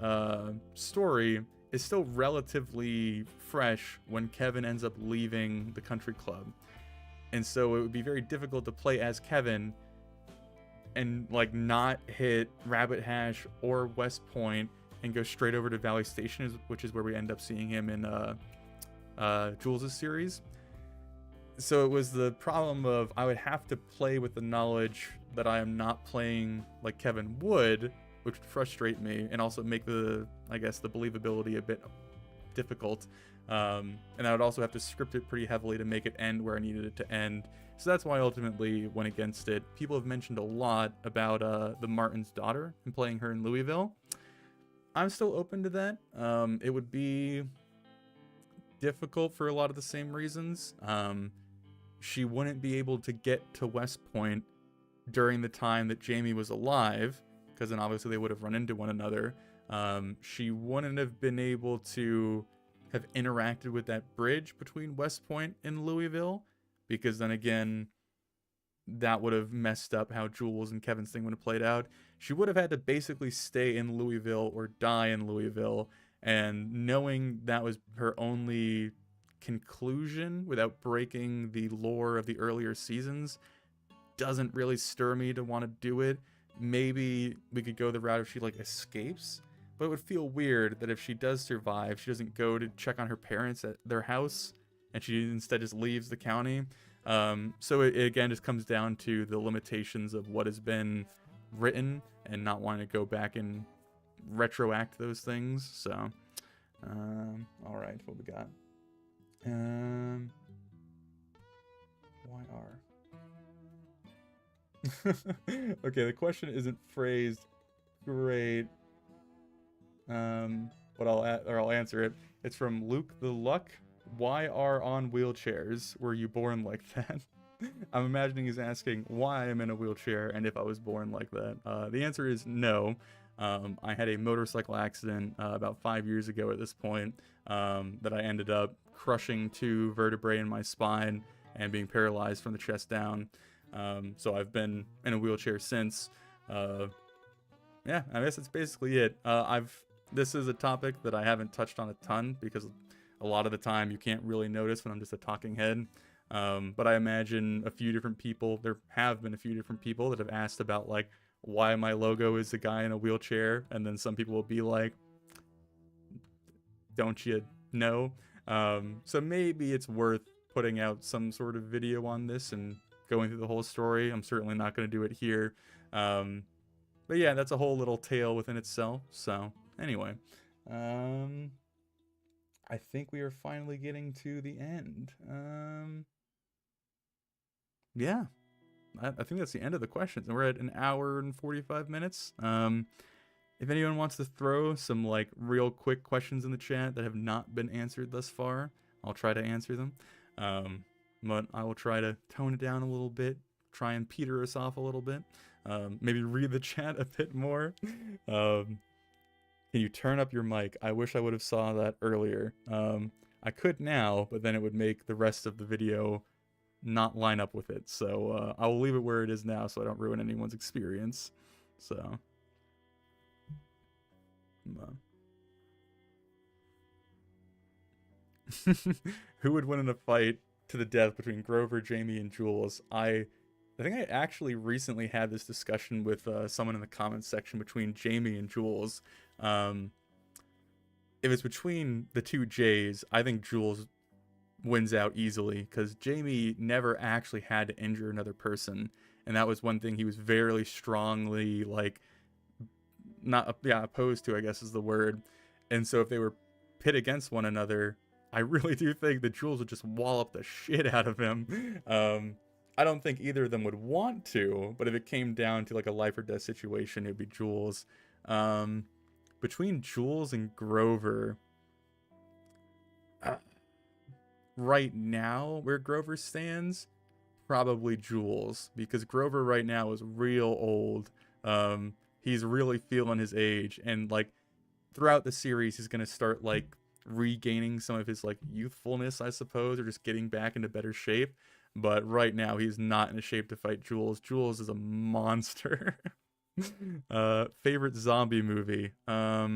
story is still relatively fresh when Kevin ends up leaving the country club. And so it would be very difficult to play as Kevin and like not hit Rabbit Hash or West Point and go straight over to Valley Station, which is where we end up seeing him in Jules' series. So it was the problem of I would have to play with the knowledge that I am not playing like Kevin would, which would frustrate me and also make the, I guess, the believability a bit difficult. And I would also have to script it pretty heavily to make it end where I needed it to end. So that's why I ultimately went against it. People have mentioned a lot about the Martin's daughter and playing her in Louisville. I'm still open to that. It would be difficult for a lot of the same reasons. She wouldn't be able to get to West Point during the time that Jamie was alive, because then obviously they would have run into one another. She wouldn't have been able to have interacted with that bridge between West Point and Louisville, because then again, that would have messed up how Jules and Kevin's thing would have played out. She would have had to basically stay in Louisville or die in Louisville, and knowing that was her only conclusion without breaking the lore of the earlier seasons doesn't really stir me to want to do it. Maybe we could go the route if she like escapes, but it would feel weird that if she does survive, she doesn't go to check on her parents at their house and she instead just leaves the county. So it again just comes down to the limitations of what has been written and not wanting to go back and retroact those things. So all right, what we got? YR. Okay, the question isn't phrased great, but I'll answer it. It's from Luke the Luck. Why are on wheelchairs? Were you born like that? I'm imagining he's asking why I'm in a wheelchair and if I was born like that. The answer is no. I had a motorcycle accident about 5 years ago at this point that I ended up crushing 2 vertebrae in my spine and being paralyzed from the chest down. So I've been in a wheelchair since. Yeah, I guess that's basically it. This is a topic that I haven't touched on a ton because a lot of the time you can't really notice when I'm just a talking head. But I imagine there have been a few different people that have asked about like why my logo is a guy in a wheelchair, and then some people will be like, don't you know? So maybe it's worth putting out some sort of video on this and going through the whole story. I'm certainly not going to do it here. But yeah, that's a whole little tale within itself. So anyway, I think we are finally getting to the end. Yeah, I think that's the end of the questions, and we're at 1 hour and 45 minutes. If anyone wants to throw some like real quick questions in the chat that have not been answered thus far, I'll try to answer them. But I will try to tone it down a little bit, try and peter us off a little bit. Maybe read the chat a bit more. Can you turn up your mic? I wish I would have saw that earlier. I could now, but then it would make the rest of the video not line up with it. So I will leave it where it is now so I don't ruin anyone's experience. So. Who would win in a fight to the death between Grover, Jamie, and Jules? I think I actually recently had this discussion with someone in the comments section between Jamie and Jules. If it's between the two J's, I think Jules wins out easily because Jamie never actually had to injure another person, and that was one thing he was very strongly like opposed to, I guess is the word. And so if they were pit against one another, I really do think that Jules would just wallop the shit out of him. I don't think either of them would want to, but if it came down to like a life or death situation, it'd be Jules. Between Jules and Grover, right now, where Grover stands, probably Jules, because Grover right now is real old. He's really feeling his age, and like throughout the series, he's gonna start like regaining some of his like youthfulness, I suppose, or just getting back into better shape. But right now, he's not in a shape to fight Jules. Jules is a monster. Favorite zombie movie? I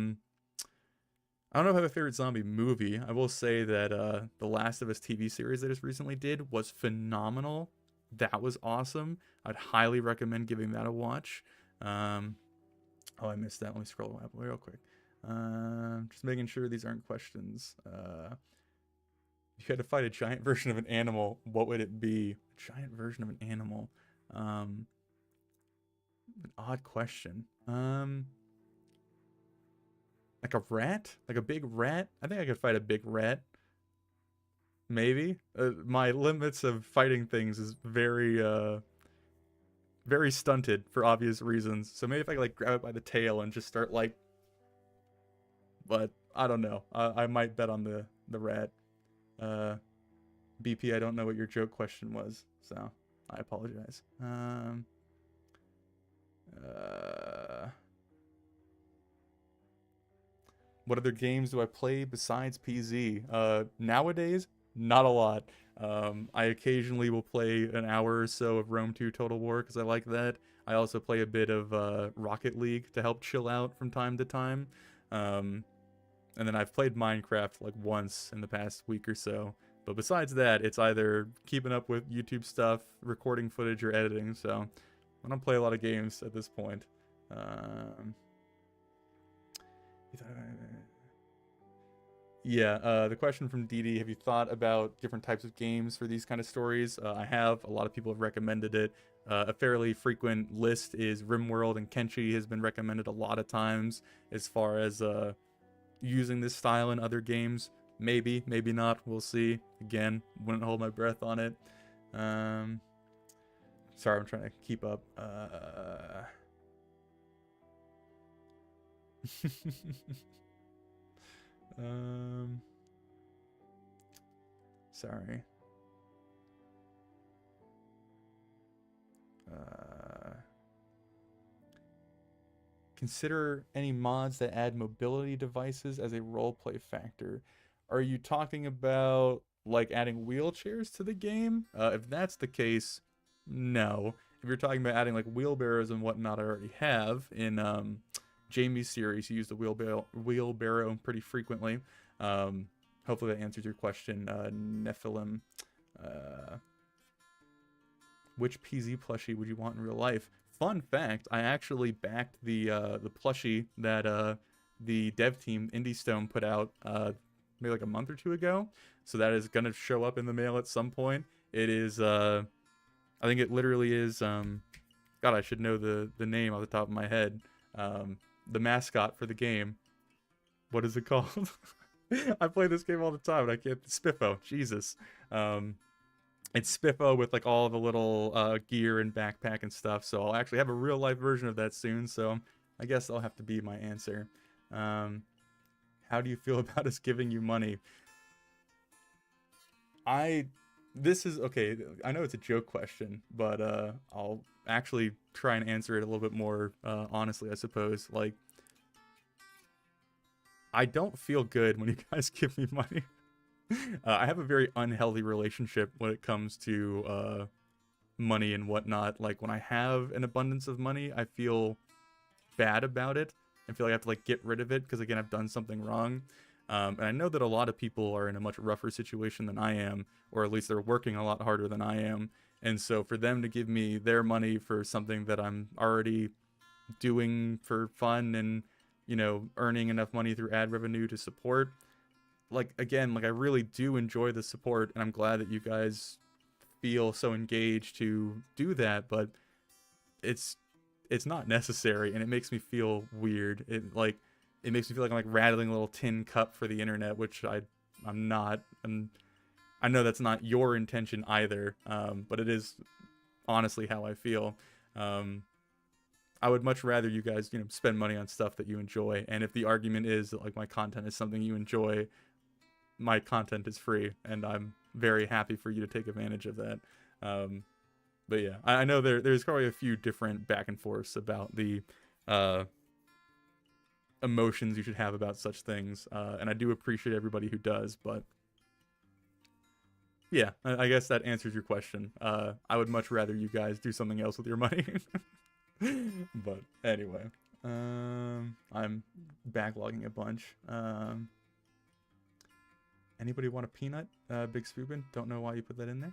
don't know if I have a favorite zombie movie. I will say that the Last of Us TV series that just recently did was phenomenal. That was awesome. I'd highly recommend giving that a watch. Oh, I missed that. Let me scroll up real quick. Just making sure these aren't questions. If you had to fight a giant version of an animal, what would it be? A giant version of an animal. An odd question. Like a rat? Like a big rat? I think I could fight a big rat. Maybe. My limits of fighting things is very stunted for obvious reasons. So maybe if I could like grab it by the tail and just start like, but I don't know. I might bet on the rat. BP, I don't know what your joke question was, so I apologize. What other games do I play besides PZ? Nowadays, not a lot. I occasionally will play an hour or so of Rome 2 Total War because I like that. I also play a bit of Rocket League to help chill out from time to time. And then I've played Minecraft like once in the past week or so. But besides that, it's either keeping up with YouTube stuff, recording footage, or editing. So I don't play a lot of games at this point. Yeah, the question from Didi, have you thought about different types of games for these kind of stories? I have. A lot of people have recommended it. A fairly frequent list is RimWorld, and Kenshi has been recommended a lot of times as far as using this style in other games. Maybe, maybe not. We'll see. Again, wouldn't hold my breath on it. Sorry, I'm trying to keep up. Sorry. Consider any mods that add mobility devices as a roleplay factor. Are you talking about like adding wheelchairs to the game? If that's the case, no. If you're talking about adding like wheelbarrows and whatnot, I already have in Jamie's series. He used a wheelbarrow pretty frequently. Hopefully that answers your question, Nephilim. Which PZ plushie would you want in real life? Fun fact, I actually backed the plushie that the dev team Indie Stone put out maybe like a month or two ago. So that is gonna show up in the mail at some point. It is I think it literally is God, I should know the name off the top of my head. The mascot for the game. What is it called? I play this game all the time and I can't. Spiffo. Jesus. It's Spiffo with like all the little gear and backpack and stuff. So I'll actually have a real life version of that soon. So I guess that'll have to be my answer. How do you feel about us giving you money? This is okay. I know it's a joke question, but I'll actually try and answer it a little bit more honestly, I suppose. Like, I don't feel good when you guys give me money. I have a very unhealthy relationship when it comes to money and whatnot. Like, when I have an abundance of money, I feel bad about it and feel like I have to like get rid of it because, again, I've done something wrong. And I know that a lot of people are in a much rougher situation than I am, or at least they're working a lot harder than I am. And so for them to give me their money for something that I'm already doing for fun and, you know, earning enough money through ad revenue to support, like, again, like, I really do enjoy the support, and I'm glad that you guys feel so engaged to do that, but it's not necessary, and it makes me feel weird. It makes me feel like I'm like rattling a little tin cup for the internet, which I'm not, and I know that's not your intention either, but it is honestly how I feel. I would much rather you guys, you know, spend money on stuff that you enjoy, and if the argument is that like my content is something you enjoy, my content is free, and I'm very happy for you to take advantage of that. But yeah, I know there's probably a few different back and forths about the emotions you should have about such things, and I do appreciate everybody who does, but yeah, I guess that answers your question. I would much rather you guys do something else with your money. But anyway, I'm backlogging a bunch. Anybody want a peanut? Big Spoopin? Don't know why you put that in there.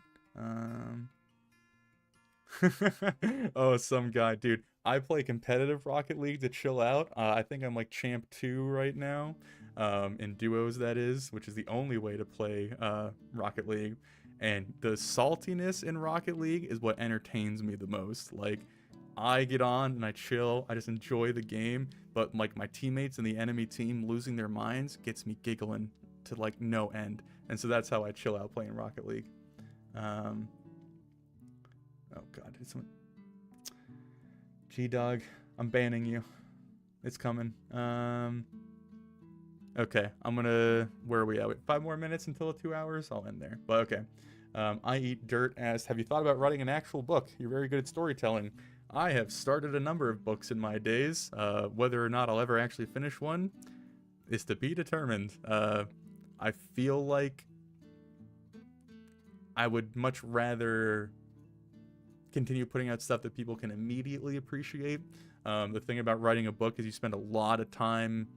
Oh, some guy, dude. I play competitive Rocket League to chill out. I think I'm like champ 2 right now, in duos that is, which is the only way to play Rocket League. And the saltiness in Rocket League is what entertains me the most. Like, I get on and I chill. I just enjoy the game. But like my teammates and the enemy team losing their minds gets me giggling to like no end. And so that's how I chill out playing Rocket League. Oh God, did someone? G-Dog, I'm banning you. It's coming. Okay, I'm gonna. Where are we at? Wait, 5 more minutes until 2 hours. I'll end there. But okay. I Eat Dirt asks, have you thought about writing an actual book? You're very good at storytelling. I have started a number of books in my days. Whether or not I'll ever actually finish one is to be determined. I feel like I would much rather continue putting out stuff that people can immediately appreciate. The thing about writing a book is you spend a lot of time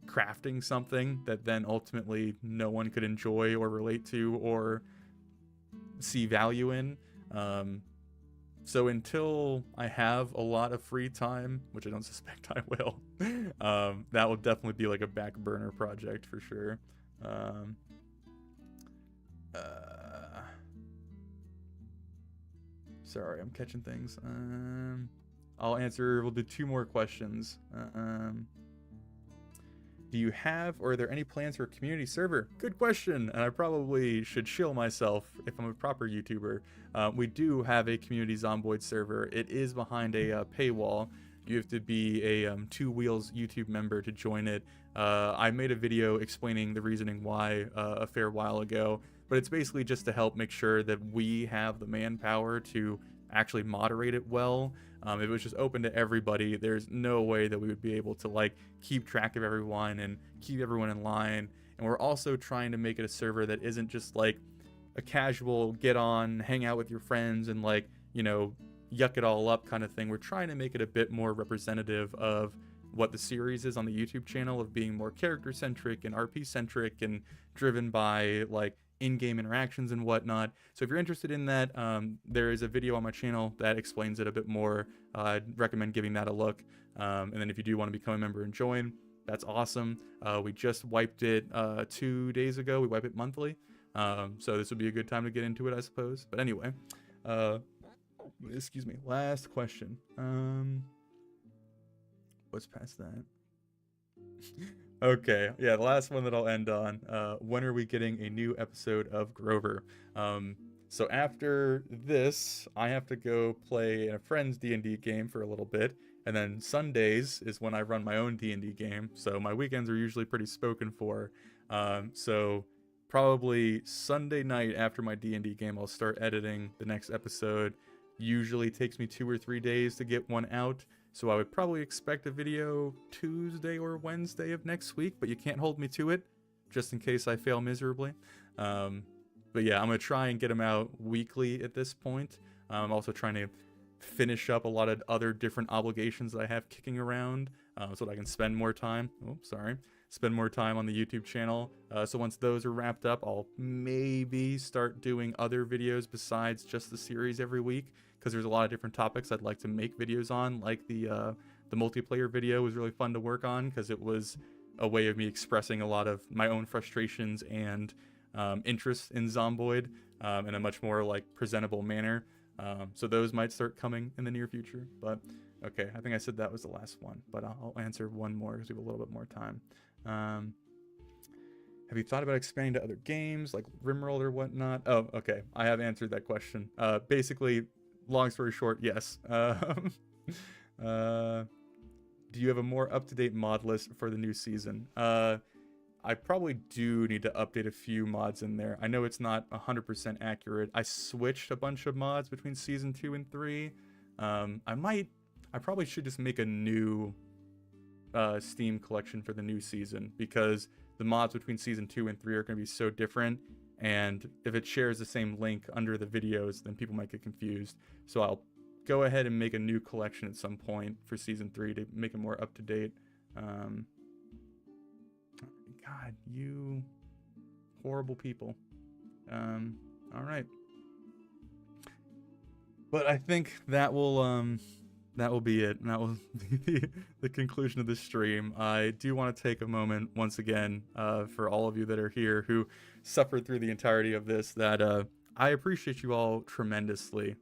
crafting something that then ultimately no one could enjoy or relate to or see value in. So until I have a lot of free time, which I don't suspect I will, that will definitely be like a back burner project for sure. Sorry, I'm catching things. We'll do 2 more questions. Do you have, or are there any plans for a community server? Good question, and I probably should shill myself if I'm a proper YouTuber. We do have a community Zomboid server. It is behind a paywall. You have to be a Two Wheels YouTube member to join it. I made a video explaining the reasoning why a fair while ago, but it's basically just to help make sure that we have the manpower to actually moderate it well. If it was just open to everybody, there's no way that we would be able to like keep track of everyone and keep everyone in line. And we're also trying to make it a server that isn't just like a casual get on, hang out with your friends and like, you know, yuck it all up kind of thing. We're trying to make it a bit more representative of what the series is on the YouTube channel, of being more character centric and RP centric and driven by like in-game interactions and whatnot. So if you're interested in that, there is a video on my channel that explains it a bit more. I'd recommend giving that a look. And then if you do want to become a member and join, that's awesome. We just wiped it 2 days ago. We wipe it monthly. So this would be a good time to get into it, I suppose. But anyway, excuse me, last question. What's past that? Okay, yeah, the last one that I'll end on. When are we getting a new episode of Grover? So after this, I have to go play in a friend's D&D game for a little bit, and then Sundays is when I run my own D&D game, so my weekends are usually pretty spoken for. So probably Sunday night after my D&D game, I'll start editing the next episode. Usually takes me 2 or 3 days to get one out. So I would probably expect a video Tuesday or Wednesday of next week, but you can't hold me to it, just in case I fail miserably. But yeah, I'm going to try and get them out weekly at this point. I'm also trying to finish up a lot of other different obligations that I have kicking around, so that I can spend more time. Spend more time on the YouTube channel. So once those are wrapped up, I'll maybe start doing other videos besides just the series every week, because there's a lot of different topics I'd like to make videos on. Like the multiplayer video was really fun to work on, because it was a way of me expressing a lot of my own frustrations and interest in Zomboid in a much more like presentable manner. So those might start coming in the near future. But okay, I think I said that was the last one, but I'll answer one more because we have a little bit more time. Have you thought about expanding to other games like Rimworld or whatnot? Oh, okay, I have answered that question. Basically, long story short, yes. Do you have a more up-to-date mod list for the new season? I probably do need to update a few mods in there. I know it's not 100% accurate. I switched a bunch of mods between season 2 and 3. I probably should just make a new Steam collection for the new season, because the mods between season 2 and 3 are going to be so different, and if it shares the same link under the videos, then people might get confused. So I'll go ahead and make a new collection at some point for season 3 to make it more up to date. God, you horrible people. All right. But I think that will that will be it. And that will be the conclusion of this stream. I do want to take a moment once again for all of you that are here who suffered through the entirety of this, that I appreciate you all tremendously,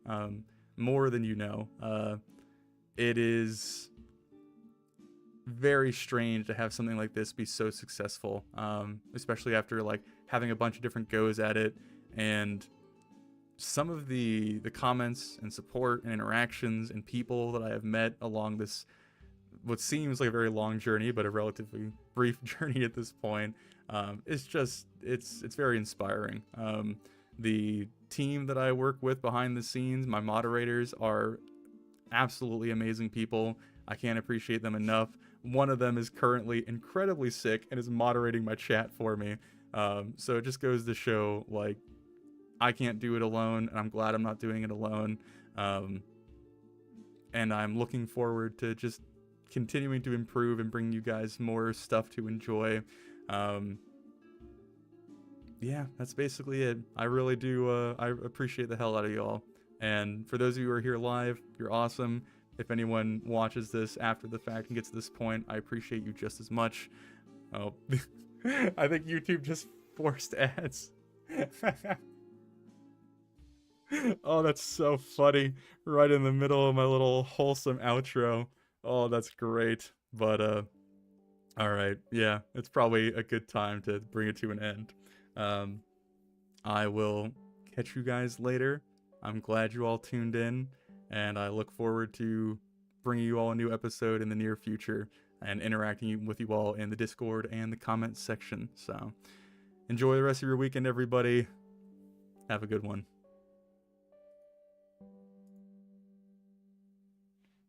more than you know. It is very strange to have something like this be so successful, especially after like having a bunch of different goes at it, and some of the comments and support and interactions and people that I have met along this, what seems like a very long journey, but a relatively brief journey at this point, it's just, it's very inspiring. The team that I work with behind the scenes, my moderators, are absolutely amazing people. I can't appreciate them enough. One of them is currently incredibly sick and is moderating my chat for me. So it just goes to show, like, I can't do it alone, and I'm glad I'm not doing it alone. And I'm looking forward to just continuing to improve and bring you guys more stuff to enjoy. Yeah, that's basically it. I really do, I appreciate the hell out of y'all. And for those of you who are here live, you're awesome. If anyone watches this after the fact and gets to this point, I appreciate you just as much. Oh, I think YouTube just forced ads. Oh, that's so funny. Right in the middle of my little wholesome outro. Oh, that's great. But, all right. Yeah, it's probably a good time to bring it to an end. I will catch you guys later. I'm glad you all tuned in, and I look forward to bringing you all a new episode in the near future and interacting with you all in the Discord and the comments section. So enjoy the rest of your weekend, everybody. Have a good one.